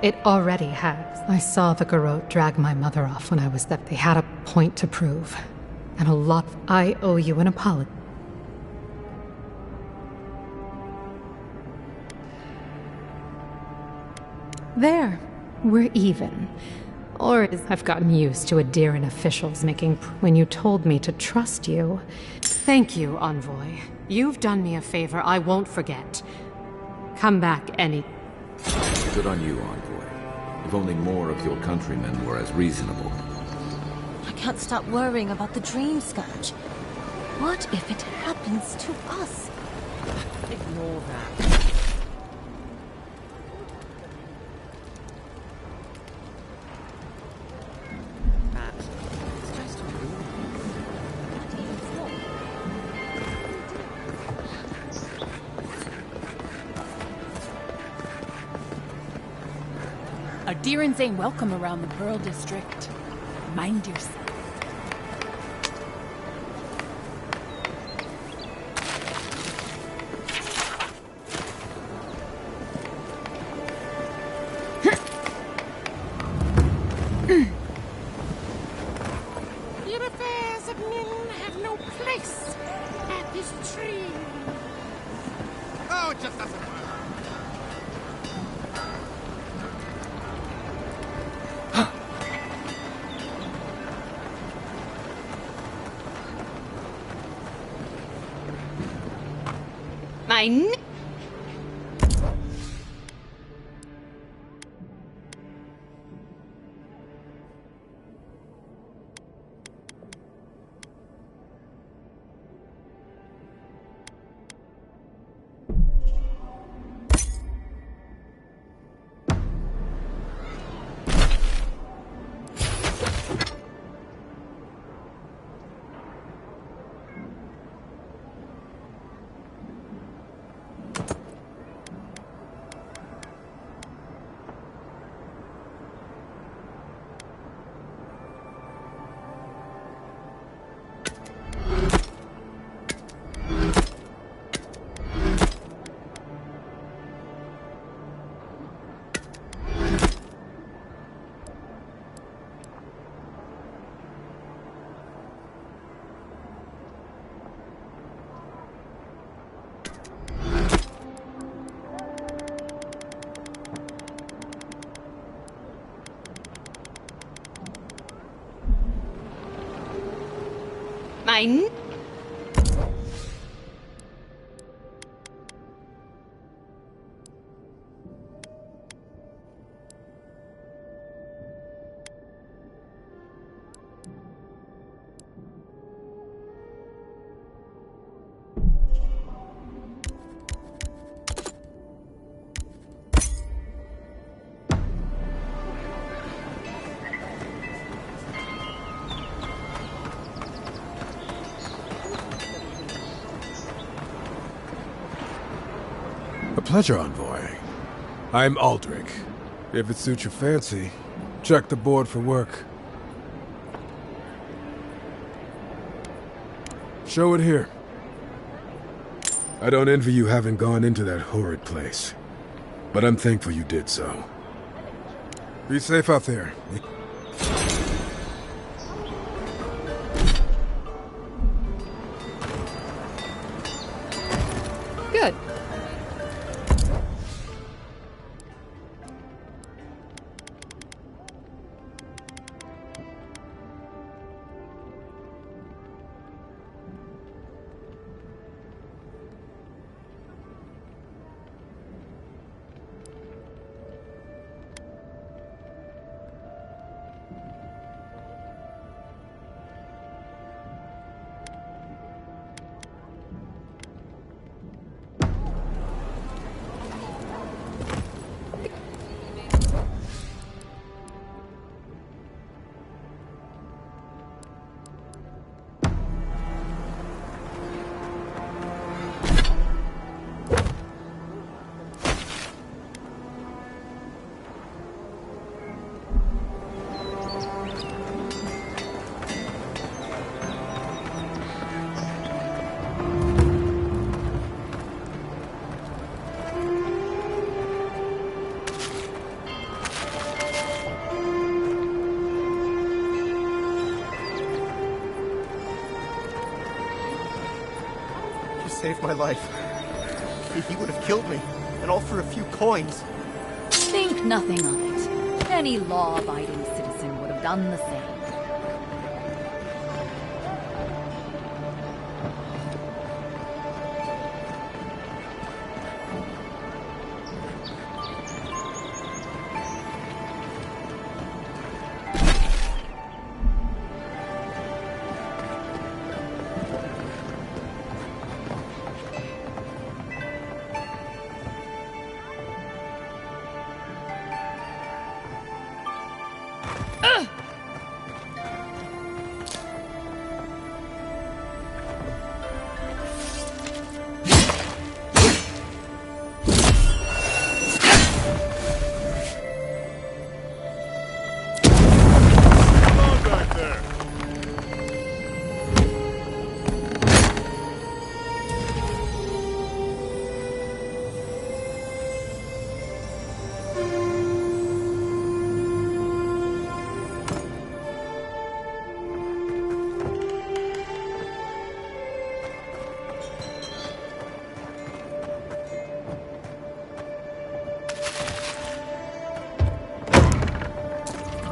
[SPEAKER 13] It already has. I saw the Garrote drag my mother off when I was there. They had a point to prove. And a lot. I owe you an apology. There. We're even. Or I've gotten used to Adiran officials making when you told me to trust you. Thank you, Envoy. You've done me a favor I won't forget. Come back any...
[SPEAKER 2] Good on you, Envoy. If only more of your countrymen were as reasonable.
[SPEAKER 9] I can't stop worrying about the dream scourge. What if it happens to us? Ignore that.
[SPEAKER 20] Adirans ain't welcome around the Pearl District. Mind yourself.
[SPEAKER 21] Your affairs of men have no place at this tree. Oh, it just doesn't work.
[SPEAKER 20] Mine. Mine.
[SPEAKER 5] Pleasure, Envoy. I'm Aldrich. If it suits your fancy, check the board for work. Show it here. I don't envy you having gone into that horrid place, but I'm thankful you did so. Be safe out there.
[SPEAKER 8] saved my life. He would have killed me, and all for a few coins.
[SPEAKER 7] Think nothing of it. Any law-abiding citizen would have done the same.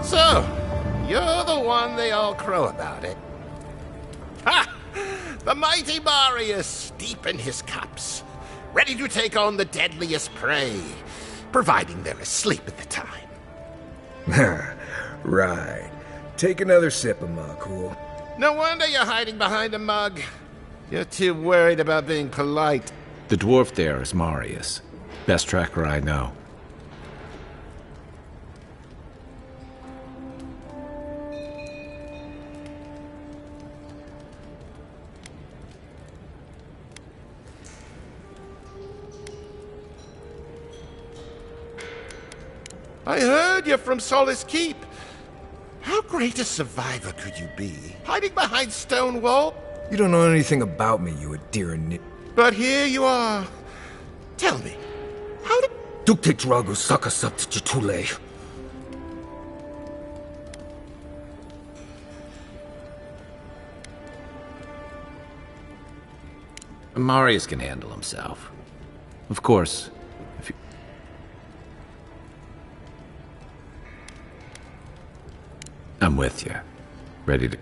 [SPEAKER 21] So, you're the one they all crow about, it. Ha! The mighty Marius, deep in his cups, ready to take on the deadliest prey, providing they're asleep at the time.
[SPEAKER 10] Right. Take another sip of my cool.
[SPEAKER 21] No wonder you're hiding behind a mug. You're too worried about being polite.
[SPEAKER 2] The dwarf there is Marius. Best tracker I know.
[SPEAKER 21] I heard you're from Solace Keep. How great a survivor could you be? Hiding behind stone wall?
[SPEAKER 10] You don't know anything about me, you adherent nit.
[SPEAKER 21] But here you are. Tell me, how did...
[SPEAKER 10] Dukte Drago Sakasapt Jitule.
[SPEAKER 2] Marius can handle himself. Of course, if you... I'm with you. Ready to...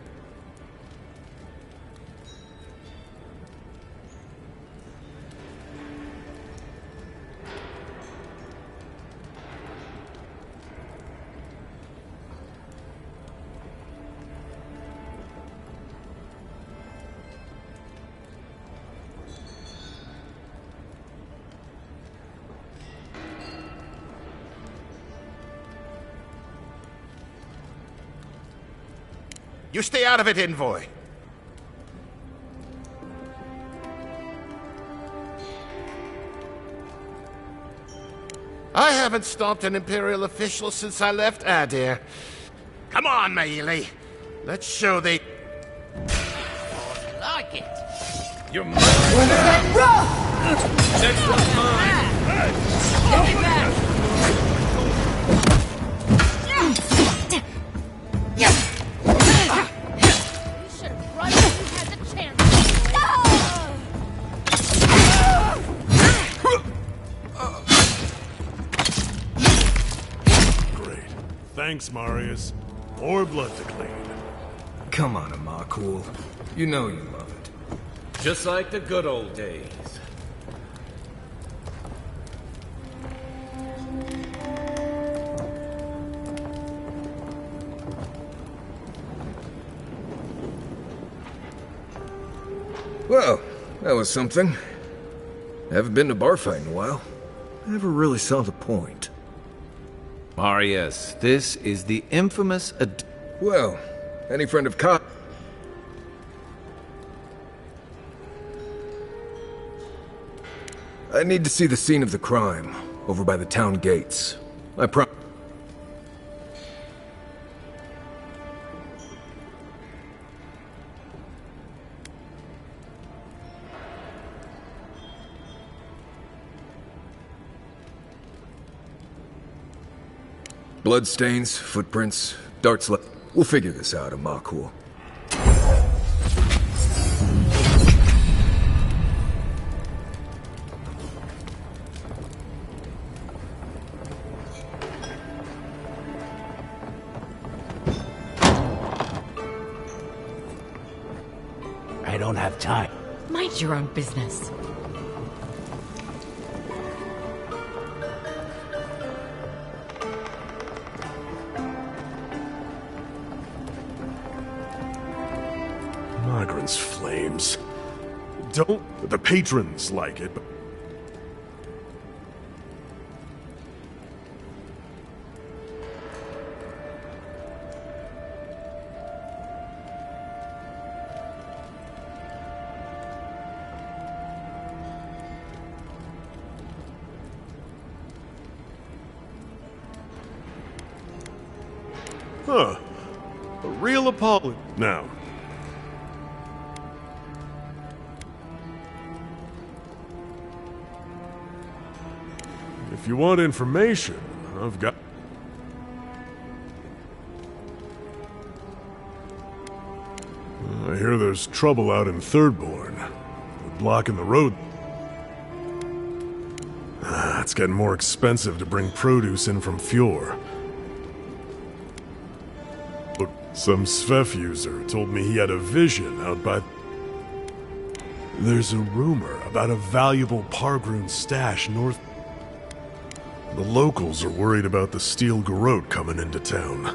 [SPEAKER 21] You stay out of it, envoy. I haven't stopped an Imperial official since I left Adir. Come on, Maili. Let's show they... like it. You're mine. Next one's mine. Get me back.
[SPEAKER 5] Thanks, Marius. More blood to clean.
[SPEAKER 10] Come on, Amakul. You know you love it.
[SPEAKER 2] Just like the good old days.
[SPEAKER 10] Well, that was something. Haven't been to bar fight in a while. Never really saw the point.
[SPEAKER 2] Marius, this is the infamous...
[SPEAKER 10] Well, any friend of Cop... I need to see the scene of the crime, over by the town gates. I promise. Bloodstains, footprints, darts left. We'll figure this out, Amakul.
[SPEAKER 14] I don't have time.
[SPEAKER 7] Mind your own business.
[SPEAKER 5] Migrants' flames. Don't... The patrons like it, but... Huh. A real apology. Now. If you want information, I've got... I hear there's trouble out in Thirdborn. They're blocking the road. It's getting more expensive to bring produce in from Fjord. Some Svef user told me he had a vision out by... There's a rumor about a valuable Pargrun stash north... The locals are worried about the steel garrote coming into town.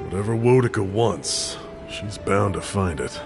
[SPEAKER 5] Whatever Wodica wants, she's bound to find it.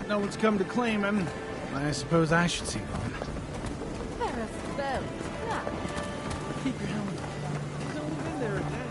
[SPEAKER 4] no one's come to claim him, I suppose I should see one. Keep your helmet on. He's only been there a day.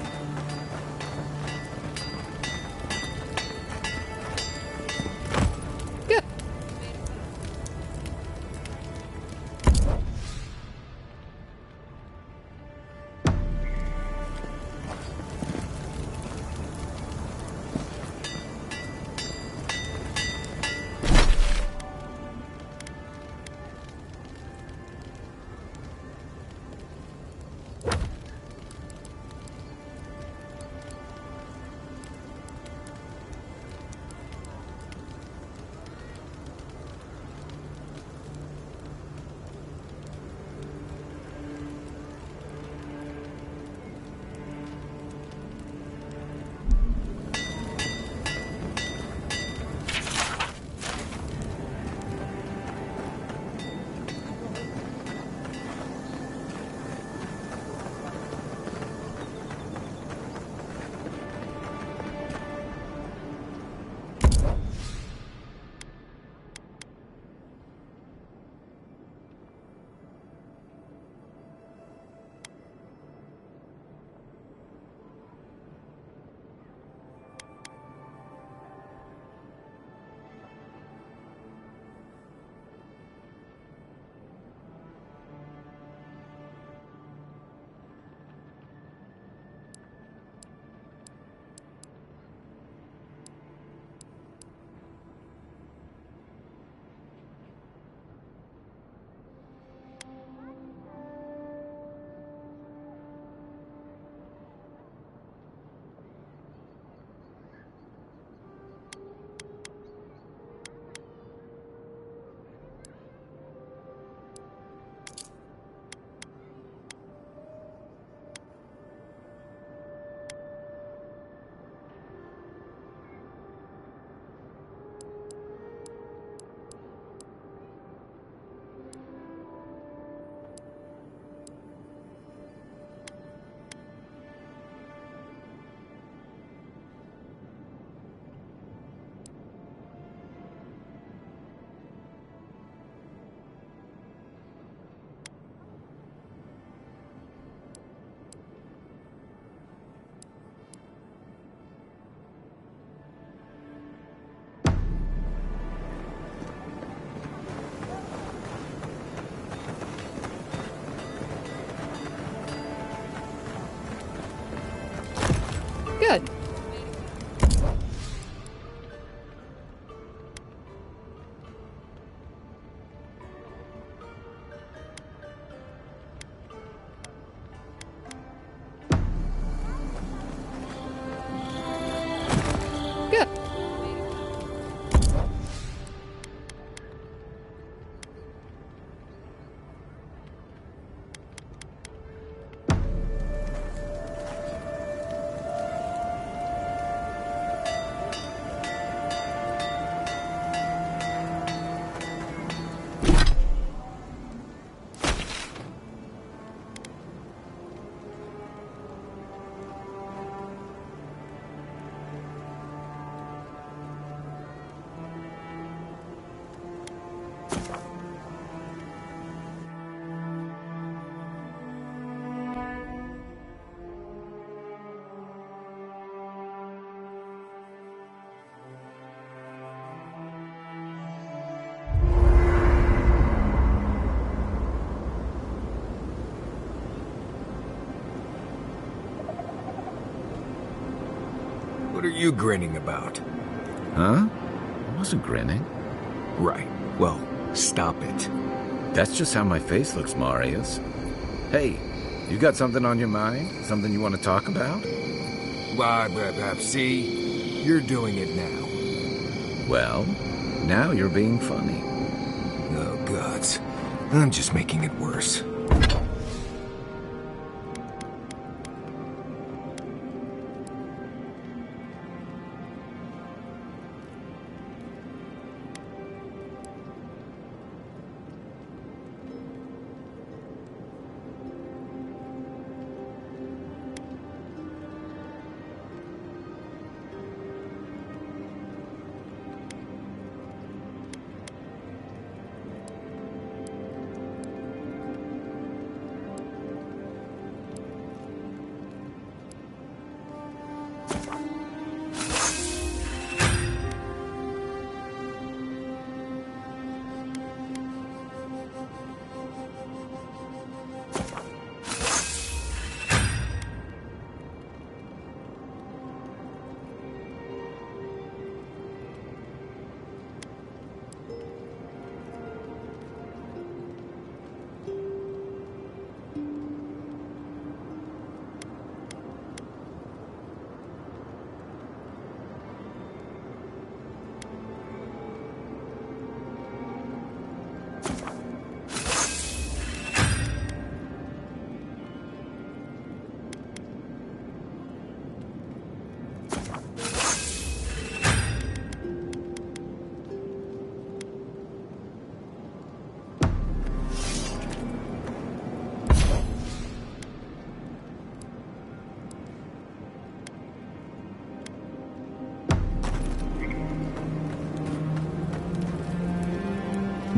[SPEAKER 22] Good. Good.
[SPEAKER 10] What are you grinning about?
[SPEAKER 2] Huh? I wasn't grinning.
[SPEAKER 10] Right. Well, stop it.
[SPEAKER 2] That's just how my face looks, Marius. Hey, you got something on your mind? Something you want to talk about?
[SPEAKER 10] See? You're doing it now.
[SPEAKER 2] Well, now you're being funny.
[SPEAKER 10] Oh, gods. I'm just making it worse.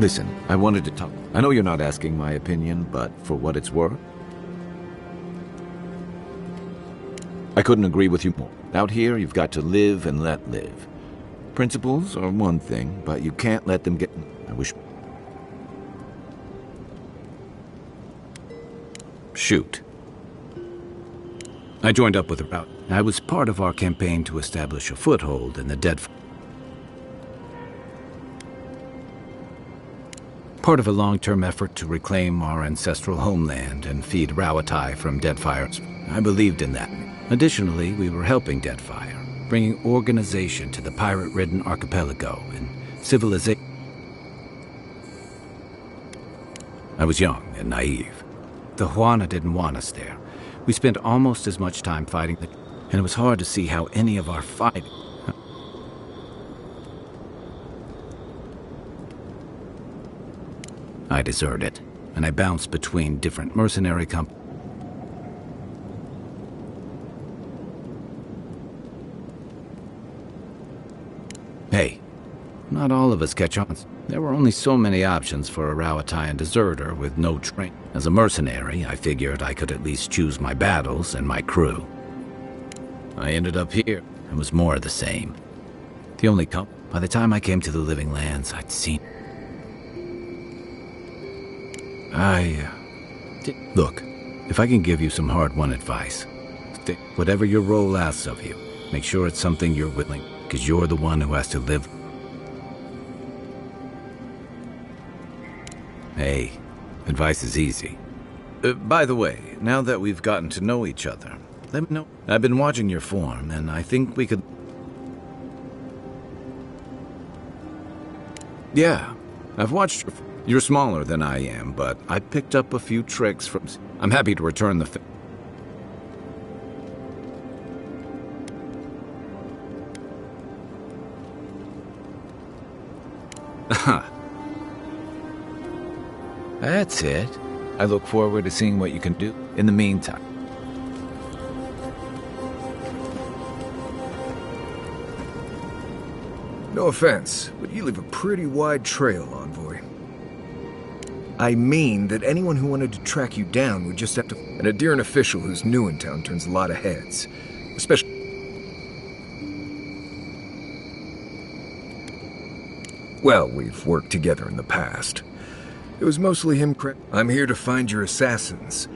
[SPEAKER 2] Listen, I wanted to talk. I know you're not asking my opinion, but for what it's worth, I couldn't agree with you more. Out here, you've got to live and let live. Principles are one thing, but you can't let them get... I wish... Shoot. I joined up with Avowed. I was part of our campaign to establish a foothold in the Dead... Part of a long-term effort to reclaim our ancestral homeland and feed Rawatai from Deadfire's. I believed in that. Additionally, we were helping Deadfire, bringing organization to the pirate-ridden archipelago and civilization. I was young and naive. The Juana didn't want us there. We spent almost as much time fighting, and it was hard to see how any of our fighting... I deserted, and I bounced between different mercenary companies. Hey, not all of us catch on. There were only so many options for a Rawatai deserter with no train. As a mercenary, I figured I could at least choose my battles and my crew. I ended up here, and was more of the same. The only by the time I came to the Living Lands, I'd seen... Look, if I can give you some hard-won advice, whatever your role asks of you, make sure it's something you're willing, because you're the one who has to live. Hey, advice is easy. By the way, now that we've gotten to know each other, let me know. I've been watching your form, and I think we could... Yeah, I've watched your... You're smaller than I am, but I picked up a few tricks from... I'm happy to return the... That's it. I look forward to seeing what you can do in the meantime.
[SPEAKER 10] No offense, but you leave a pretty wide trail, Envoy. I mean that anyone who wanted to track you down would just have to... And a Deeren official who's new in town turns a lot of heads. Especially... Well, we've worked together in the past. It was mostly him I'm here to find your assassins.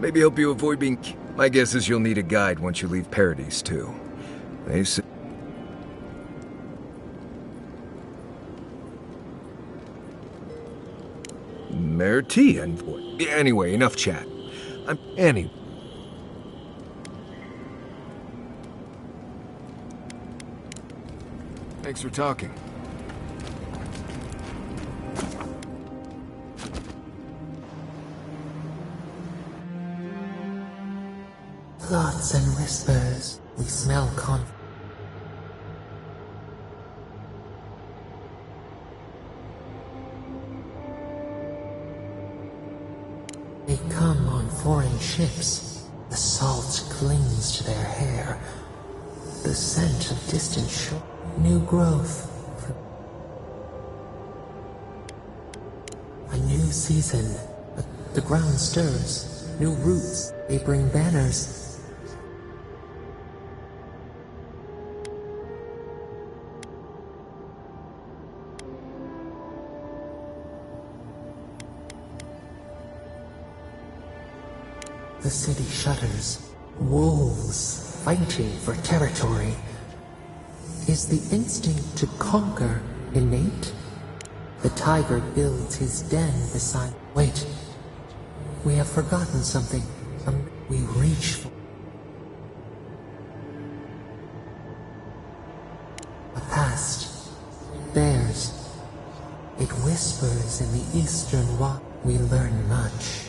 [SPEAKER 10] Maybe help you avoid being... My guess is you'll need a guide once you leave Paradise, too. They say... Merti, Envoy. Anyway, enough chat. Thanks for talking.
[SPEAKER 17] Thoughts and whispers, we smell conflict. They come on foreign ships. The salt clings to their hair. The scent of distant shore. New growth. A new season. The ground stirs. New roots. They bring banners. The city shudders. Wolves fighting for territory. Is the instinct to conquer innate? The tiger builds his den beside... Wait. We have forgotten something. We reach for... A past. Theirs. It whispers in the eastern water. We learn much.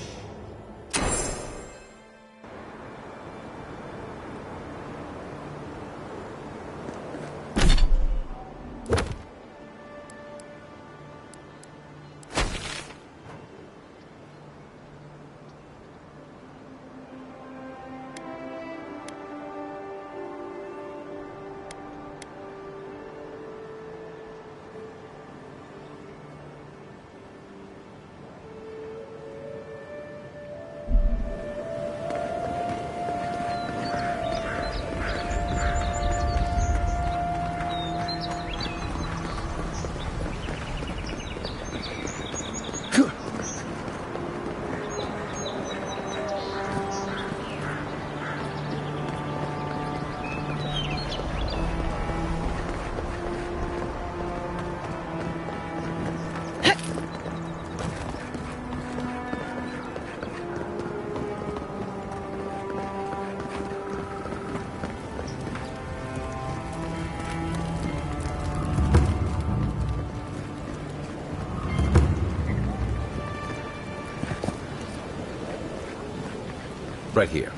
[SPEAKER 2] Right here.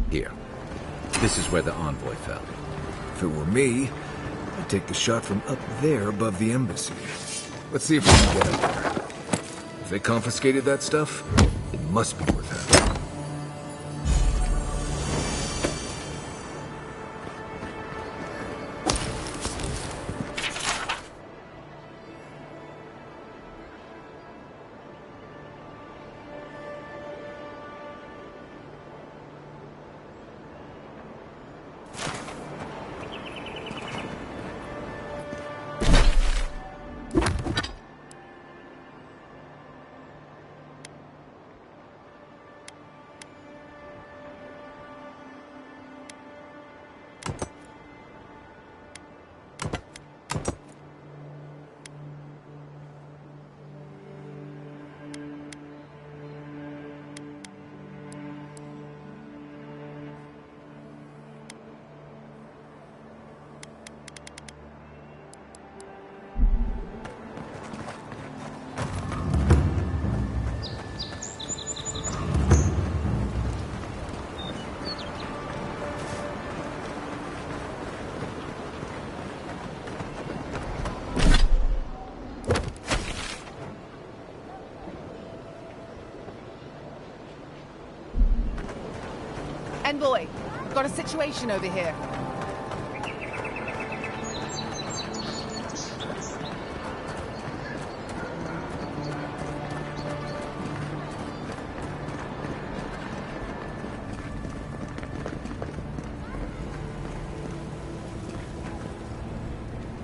[SPEAKER 2] Here. This is where the envoy fell.
[SPEAKER 10] If it were me, I'd take the shot from up there above the embassy. Let's see if we can get up there. If they confiscated that stuff, it must be worth having.
[SPEAKER 3] Envoy, we've got a situation over here.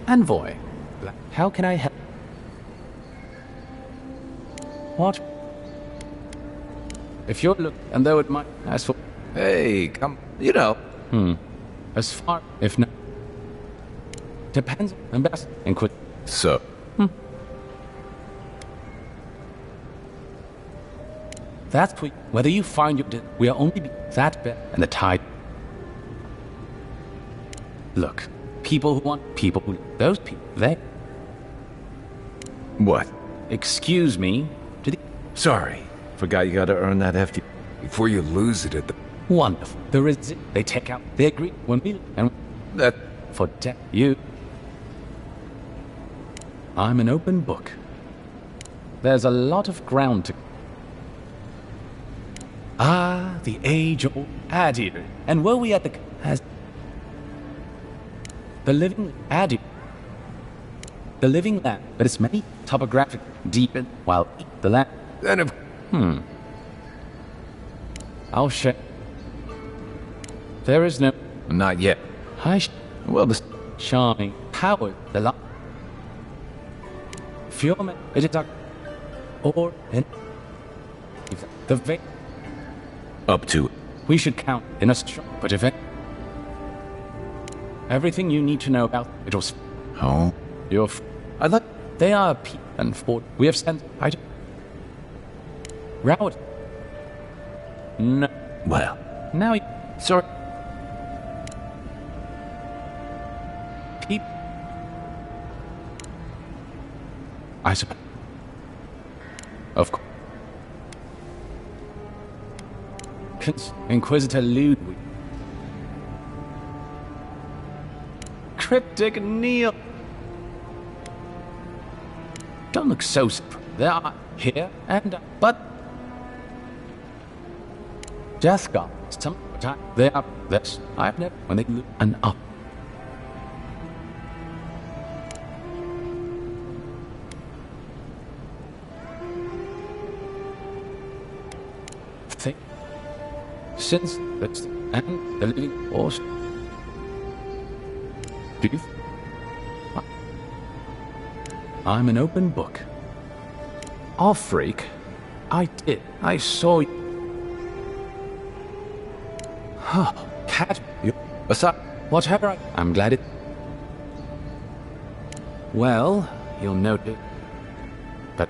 [SPEAKER 11] Envoy, how can I help? What? If you're look, and though it might, as for...
[SPEAKER 2] Hey, come, you know.
[SPEAKER 11] As far, if not... Depends, and best, and quit.
[SPEAKER 2] So?
[SPEAKER 11] That's whether you find your... We are only that bad, and the tide... Look, people who want... People who... Those people, they...
[SPEAKER 2] What?
[SPEAKER 11] Excuse me,
[SPEAKER 2] Sorry, forgot you gotta earn that hefty...
[SPEAKER 10] Before you lose it at the...
[SPEAKER 11] Wonderful. There is... They take out... They agree when we... And...
[SPEAKER 2] That...
[SPEAKER 11] For you... I'm an open book. There's a lot of ground to... Ah, the age-old Adir. And were we at the... As... The living Adir. The living land, but it's many topographic deep in... While the land...
[SPEAKER 10] Then of...
[SPEAKER 11] I'll share... There is no...
[SPEAKER 2] Not yet.
[SPEAKER 11] Well, the... Charming power, the lot... Fuel, it is dark... Or... In... The va...
[SPEAKER 2] Up to...
[SPEAKER 11] We should count in a strong... But if it... Everything you need to know about it was...
[SPEAKER 2] Oh?
[SPEAKER 11] Your... I'd like... They are P and Ford. We have sent... Raud. No.
[SPEAKER 2] Well.
[SPEAKER 11] Now he... Sorry. Peep. I suppose. Of course. Inquisitor Ludwig. Cryptic Neil. Don't look so surprised. They are here and... But... Death God. Some time. They are... This. I've never... When they look... And up. Think. Since... That's... And the living... Horse. Do you... I'm an open book. Oh, freak. I did. I saw you. Oh, cat. You... What's up? Whatever. I'm glad it... Well, you'll note it. But...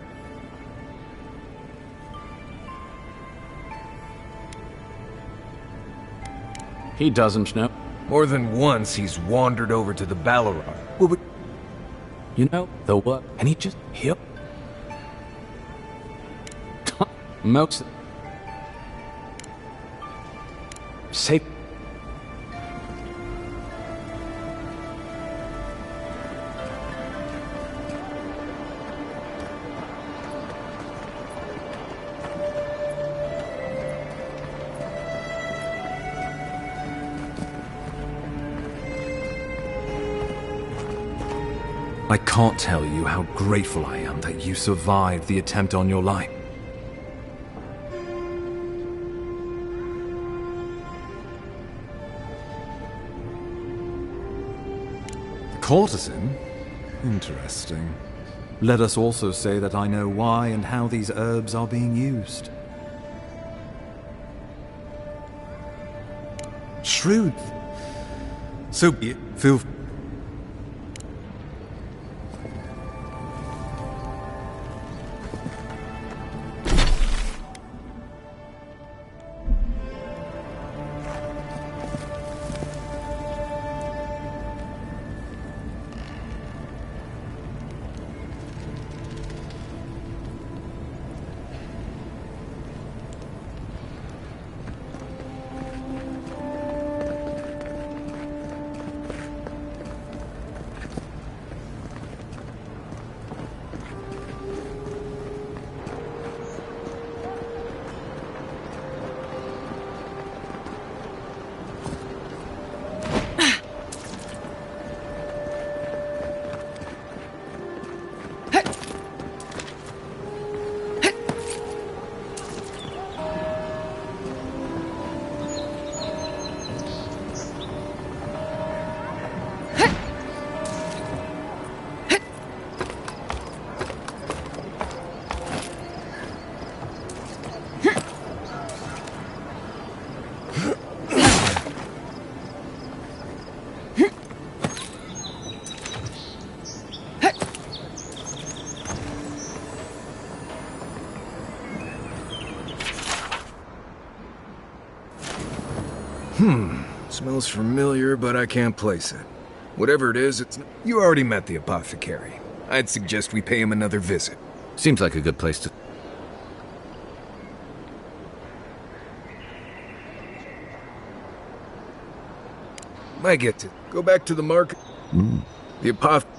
[SPEAKER 11] He doesn't know.
[SPEAKER 10] More than once, he's wandered over to the Balrog.
[SPEAKER 11] You know, the work, and he just... Here. Most... Safe...
[SPEAKER 16] I can't tell you how grateful I am that you survived the attempt on your life. Courtesan? Interesting. Let us also say that I know why and how these herbs are being used. Shrewd. So be it. Feel...
[SPEAKER 10] Smells familiar, but I can't place it. Whatever it is, it's... You already met the apothecary. I'd suggest we pay him another visit.
[SPEAKER 2] Seems like a good place to...
[SPEAKER 10] I get to go back to the market. The apothecary...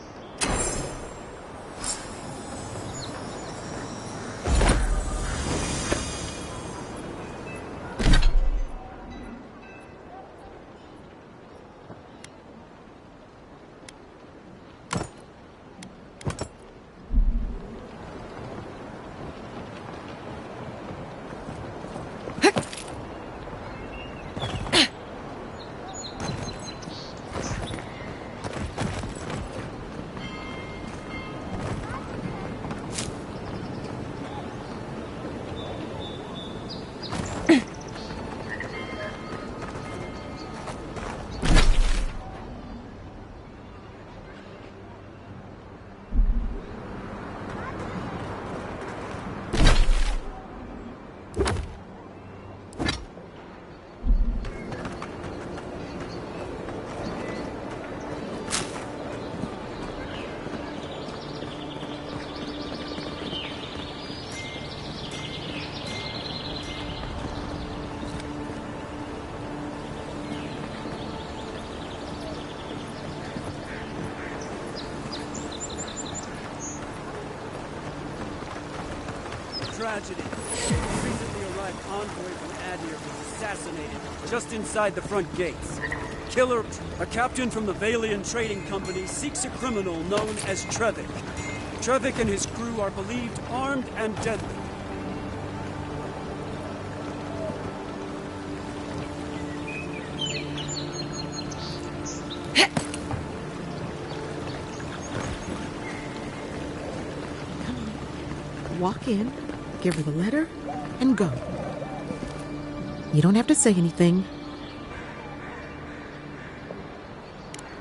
[SPEAKER 1] Tragedy. A recently arrived envoy from Adir was assassinated just inside the front gates. Killer, a captain from the Valian Trading Company, seeks a criminal known as Trevik. Trevik and his crew are believed armed and deadly.
[SPEAKER 22] Walk in, give her the letter, and go. You don't have to say anything.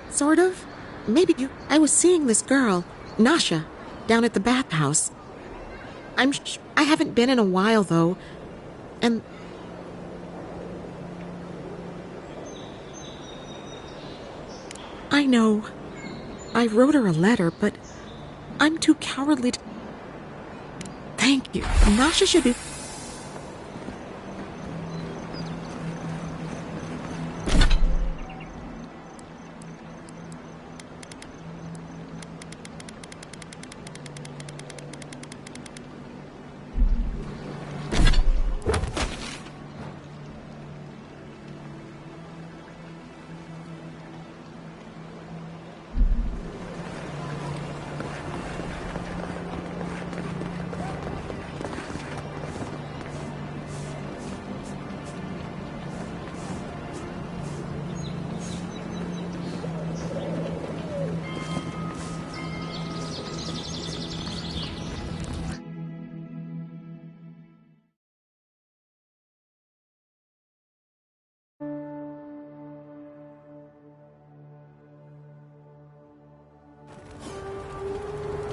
[SPEAKER 22] Sort of. Maybe you... I was seeing this girl, Nasha, down at the bathhouse. I haven't been in a while, though. And... I know. I wrote her a letter, but I'm too cowardly to... Thank you. Nasha should be...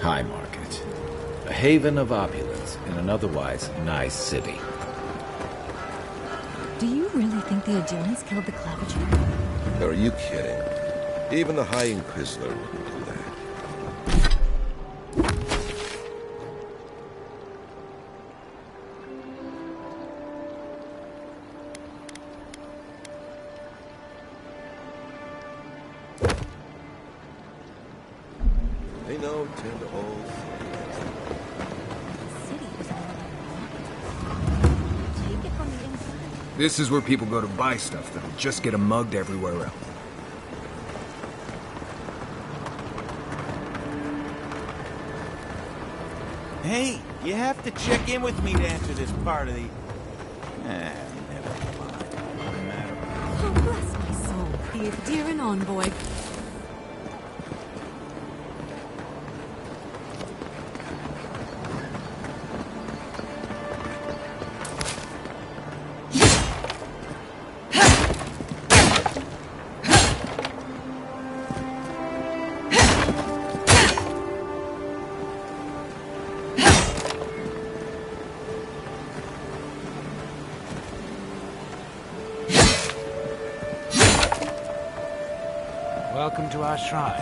[SPEAKER 2] High Market. A haven of opulence in an otherwise nice city.
[SPEAKER 9] Do you really think the Adonis killed the Claviger?
[SPEAKER 15] Are you kidding? Even the High Inquisitor wouldn't do that. They know tend to all.
[SPEAKER 10] This is where people go to buy stuff that'll just get them mugged everywhere else.
[SPEAKER 18] Hey, you have to check in with me to enter this part of the... never mind. No matter.
[SPEAKER 9] Oh, bless my soul. Be a dear and envoy.
[SPEAKER 18] Welcome to our shrine,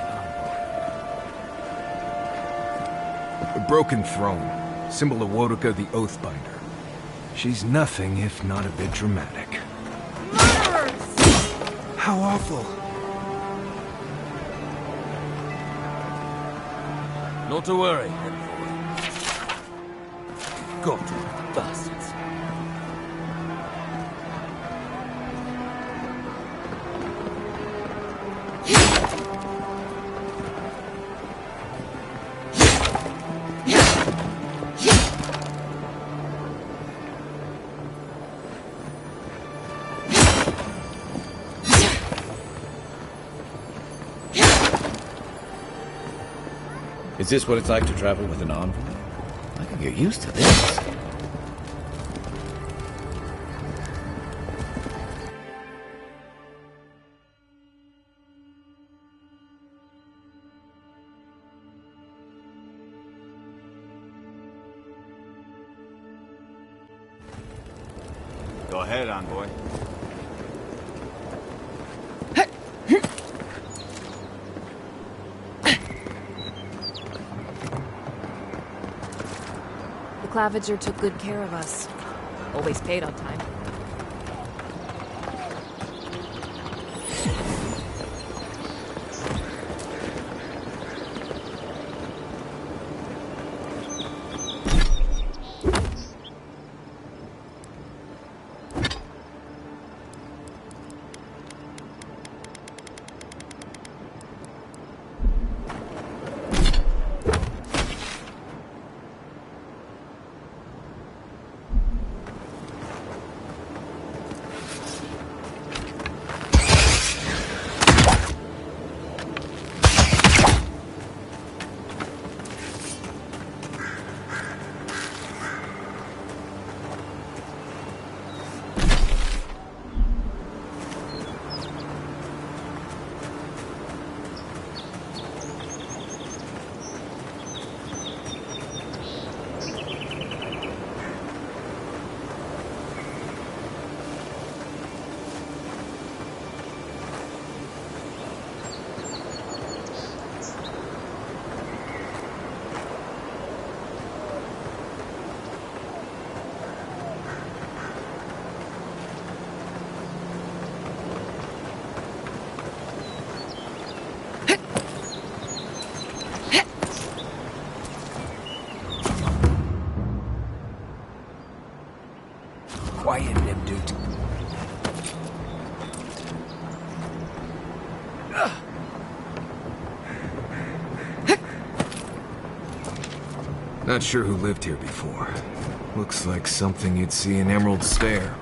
[SPEAKER 10] A broken throne, symbol of Wotica the Oathbinder. She's nothing if not a bit dramatic.
[SPEAKER 18] How awful.
[SPEAKER 23] Not to worry, God, bastards.
[SPEAKER 2] Is this what it's like to travel with an envoy? I can get used to this.
[SPEAKER 18] Go ahead, envoy.
[SPEAKER 3] The Claviger took good care of us. Always paid on time.
[SPEAKER 10] Quiet, Nimdut. Not sure who lived here before. Looks like something you'd see in Emerald Stair.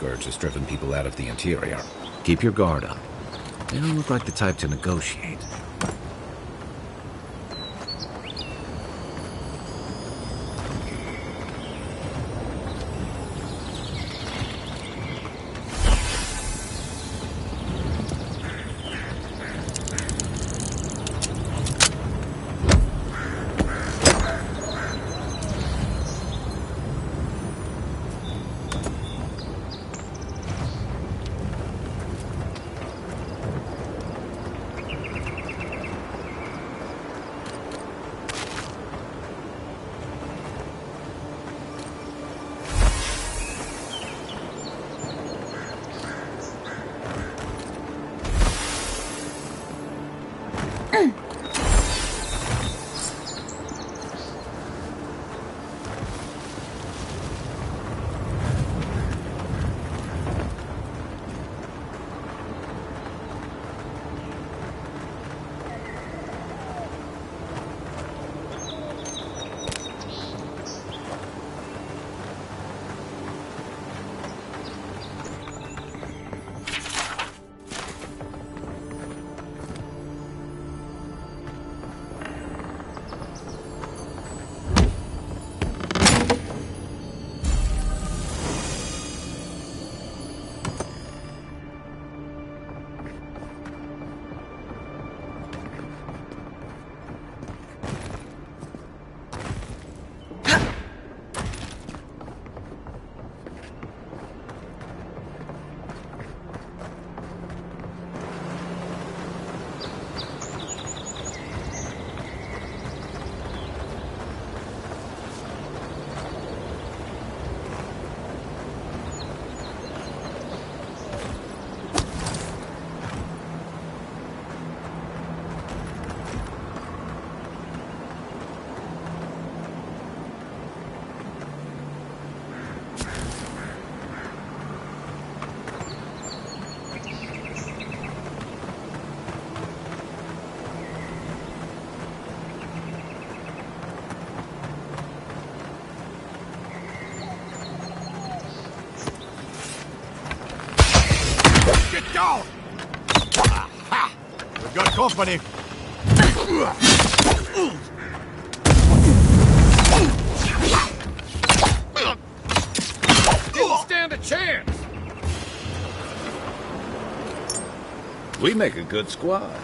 [SPEAKER 2] Scourge has driven people out of the interior. Keep your guard up. They don't look like the type to negotiate.
[SPEAKER 21] Get down! Aha! We've got company.
[SPEAKER 2] Didn't stand a chance. We make a good squad.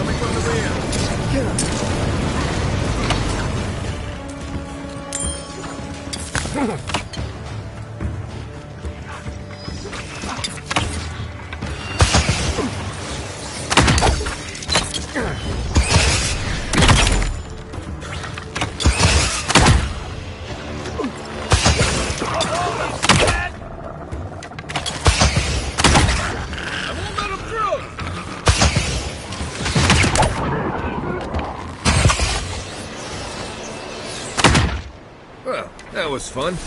[SPEAKER 10] coming from the rear. Well, that was fun.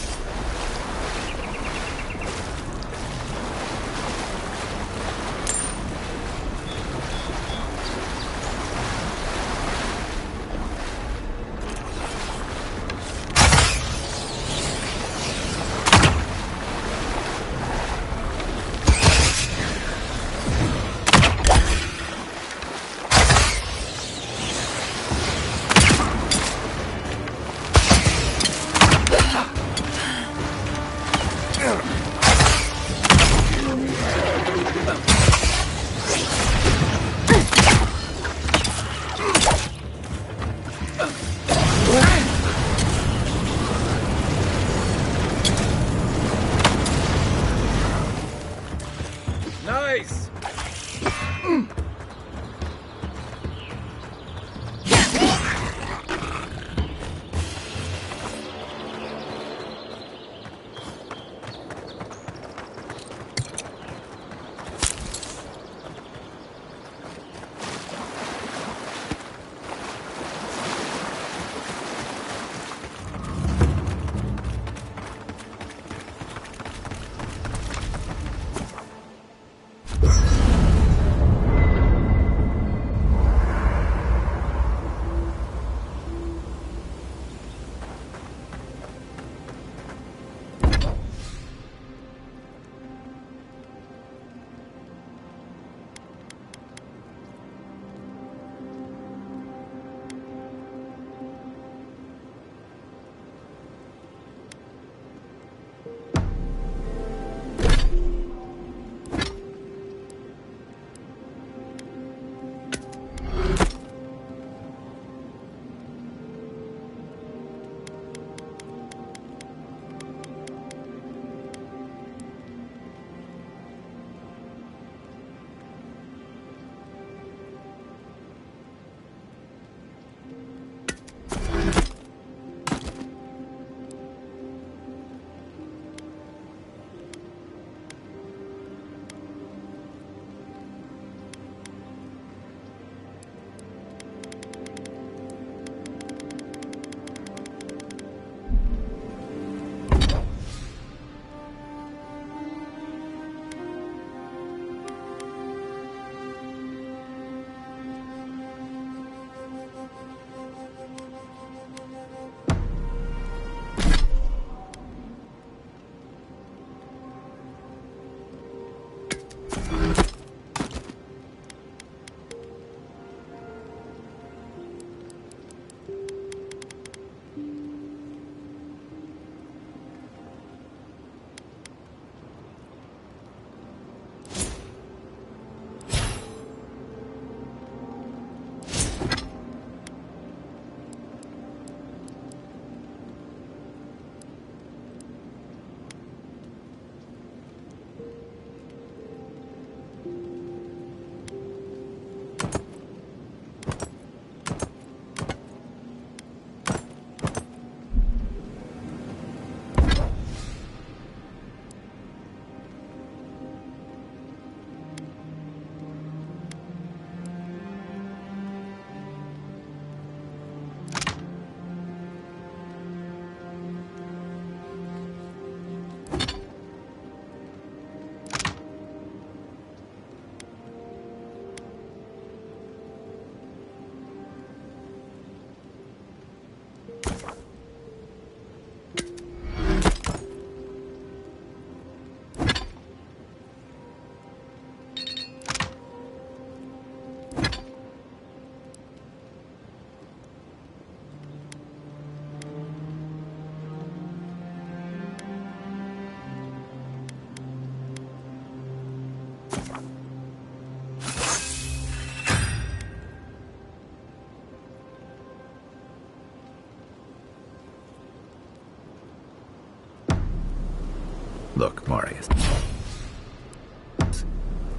[SPEAKER 2] Look, Marius.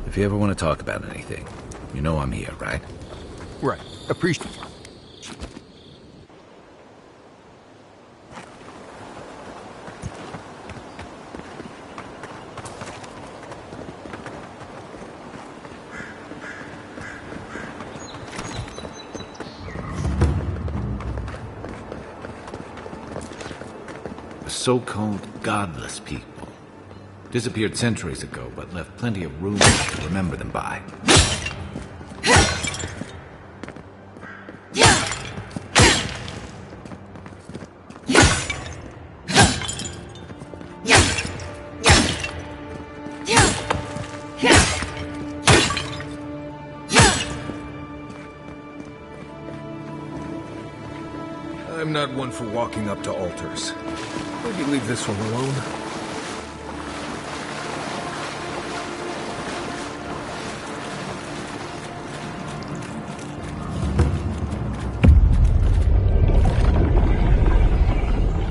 [SPEAKER 2] If you ever want to talk about anything, you know I'm here, right?
[SPEAKER 10] Right. Appreciate it.
[SPEAKER 2] So-called godless people. Disappeared centuries ago, but left plenty of ruins to remember them by.
[SPEAKER 10] I'm not one for walking up to altars. Maybe leave this one alone.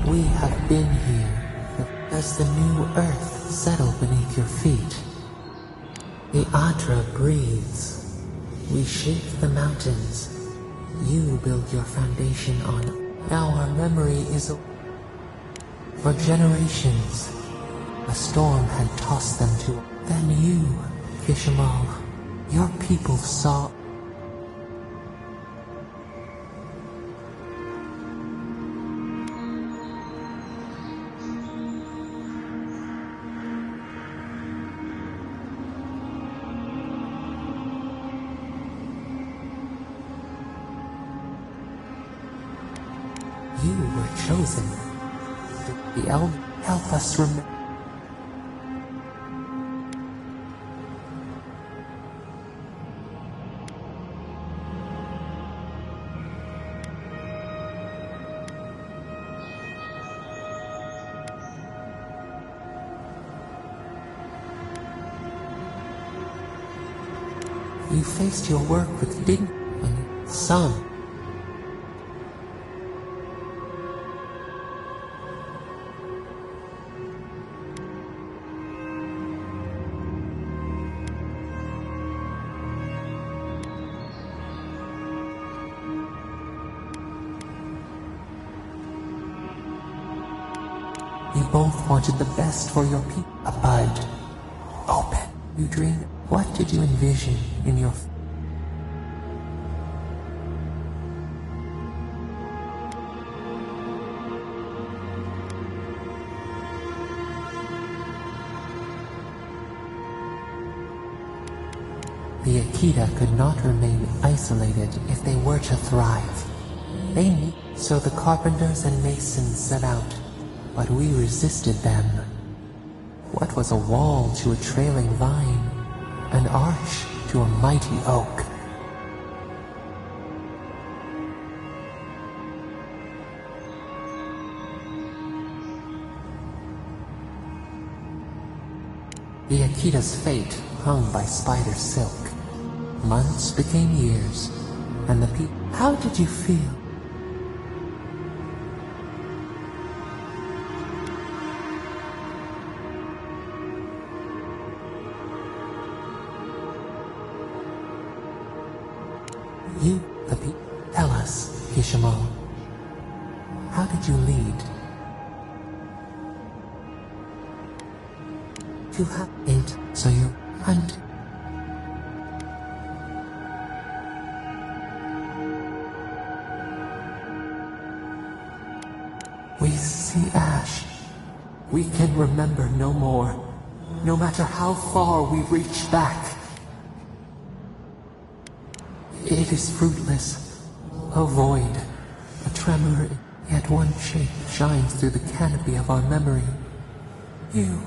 [SPEAKER 17] We have been here as the new earth settled beneath your feet. The Adra breathes. We shape the mountains. You build your foundation on. Now our memory is. For generations, a storm had tossed them to. Then you, Kishimal, your people saw. You were chosen. The elf help us remember. You faced your work with dignity and some. You both wanted the best for your people. A bud. Open. You dreamed. What did you envision in your... The Akita could not remain isolated if they were to thrive. They need... So the carpenters and masons set out. But we resisted them. What was a wall to a trailing vine? An arch to a mighty oak. The Akita's fate hung by spider silk. Months became years, and the people... How did you feel? You, the people, tell us, Kishimal. How did you lead? You have it, so you hunt. We see ash. We can remember no more, no matter how far we reach back. It is fruitless, a void, a tremor, yet one shape shines through the canopy of our memory. You.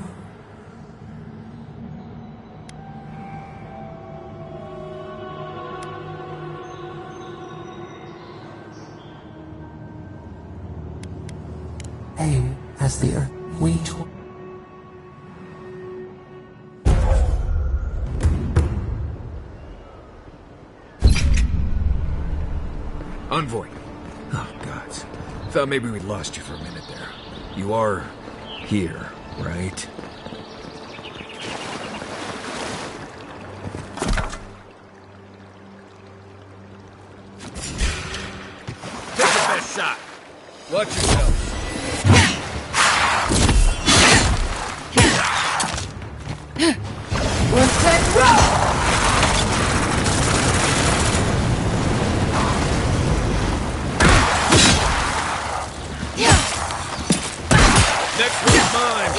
[SPEAKER 17] Aim as the earth, we tore.
[SPEAKER 10] Envoy. Oh, gods. Thought maybe we'd lost you for a minute there. You are here, right?
[SPEAKER 23] Last shot. Watch yourself. Next one's mine.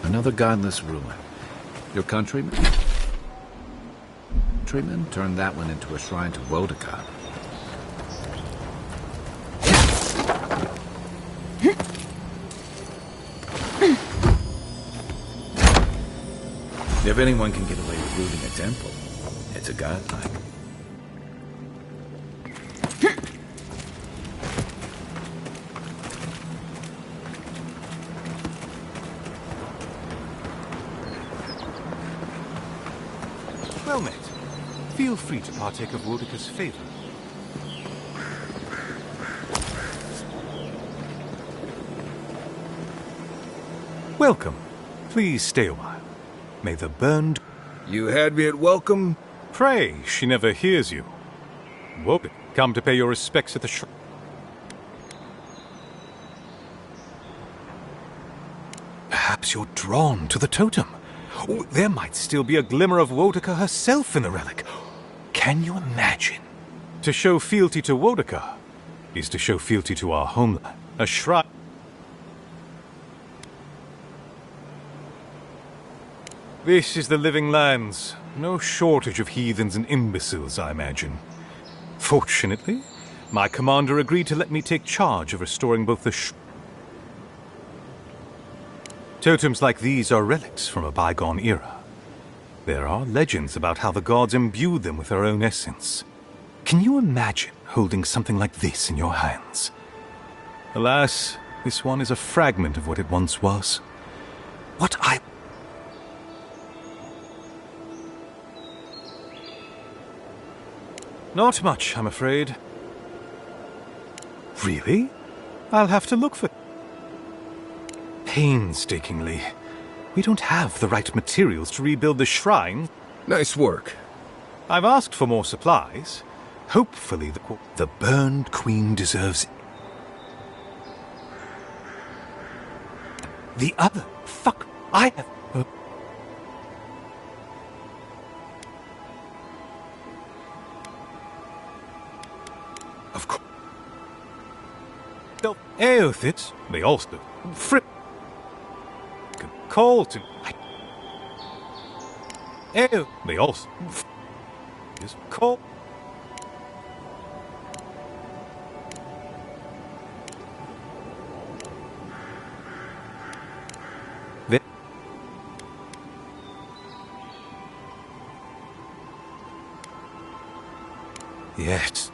[SPEAKER 2] Another godless ruin. Your countrymen? Countrymen turned that one into a shrine to Wodaka. If anyone can get away with looting a temple, it's a godlike.
[SPEAKER 6] Well met. Feel free to partake of Wodaka's favor. Welcome. Please stay a while. May the burned...
[SPEAKER 10] You had me at welcome?
[SPEAKER 6] Pray, she never hears you. Wodaka, come to pay your respects at the shrine. Perhaps you're drawn to the totem. Oh, there might still be a glimmer of Wodaka herself in the relic. Can you imagine? To show fealty to Wodaka is to show fealty to our homeland. A shrine. This is the Living Lands. No shortage of heathens and imbeciles, I imagine. Fortunately, my commander agreed to let me take charge of restoring both the totems like these are relics from a bygone era. There are legends about how the gods imbued them with their own essence. Can you imagine holding something like this in your hands? Alas, this one is a fragment of what it once was. Not much, I'm afraid. Really? I'll have to look for painstakingly. We don't have the right materials to rebuild the shrine.
[SPEAKER 10] Nice work.
[SPEAKER 6] I've asked for more supplies. Hopefully the burned queen deserves the other. Fuck, I have... Of course. They'll Eothit, they also... Fripp... Colton... Eo... They also... Is Col... Yes.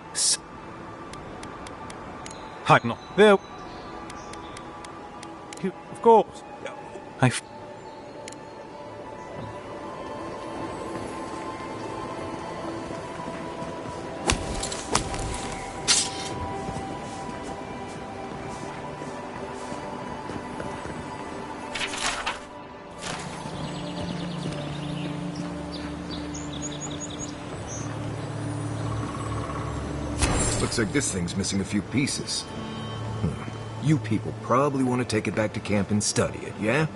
[SPEAKER 6] I'm not there. Of course. I've...
[SPEAKER 10] Looks like this thing's missing a few pieces. You people probably want to take it back to camp and study it, yeah?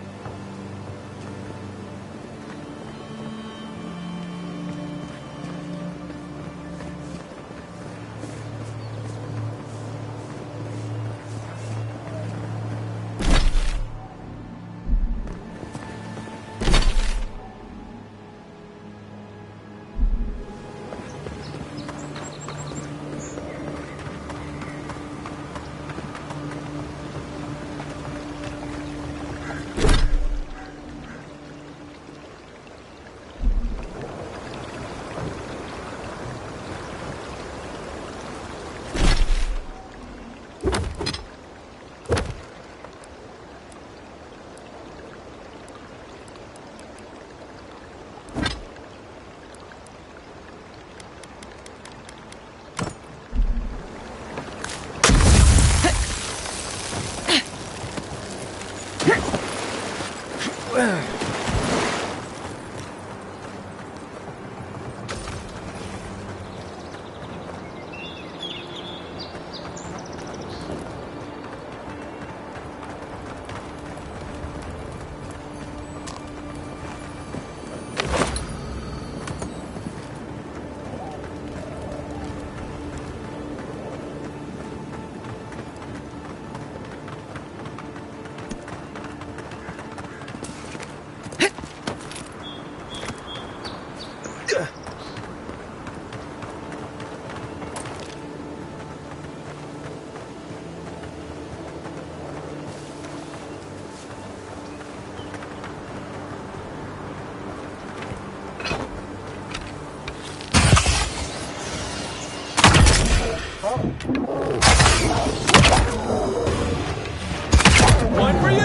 [SPEAKER 23] One for you!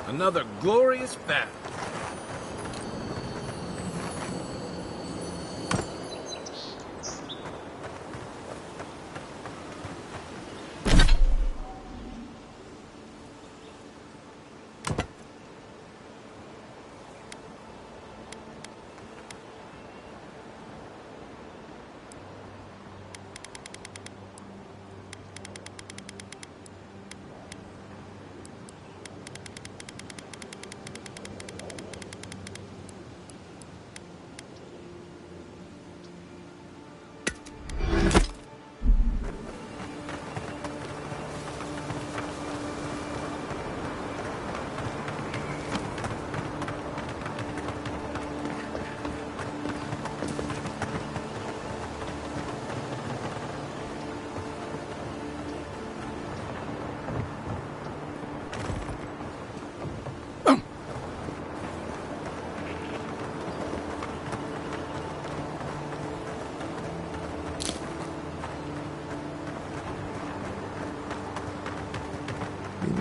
[SPEAKER 2] Another glorious battle.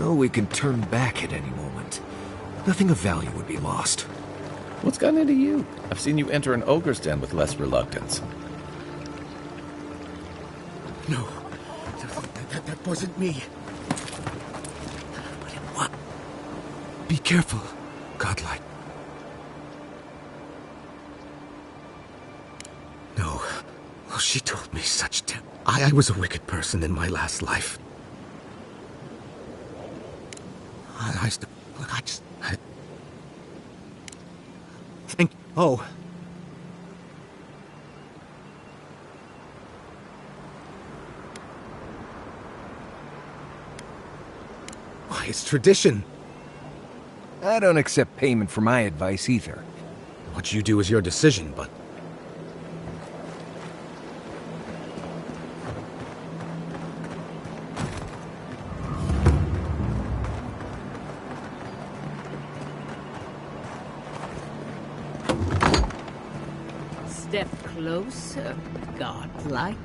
[SPEAKER 10] know we can turn back at any moment. Nothing of value would be lost.
[SPEAKER 2] What's gotten into you? I've seen you enter an ogre's den with less reluctance.
[SPEAKER 14] No, that wasn't me. What? Be careful, godlike. No. Well, she told me such I was a wicked person in my last life. Oh. Why, it's tradition.
[SPEAKER 10] I don't accept payment for my advice either.
[SPEAKER 14] What you do is your decision, but...
[SPEAKER 12] Step closer, godlike.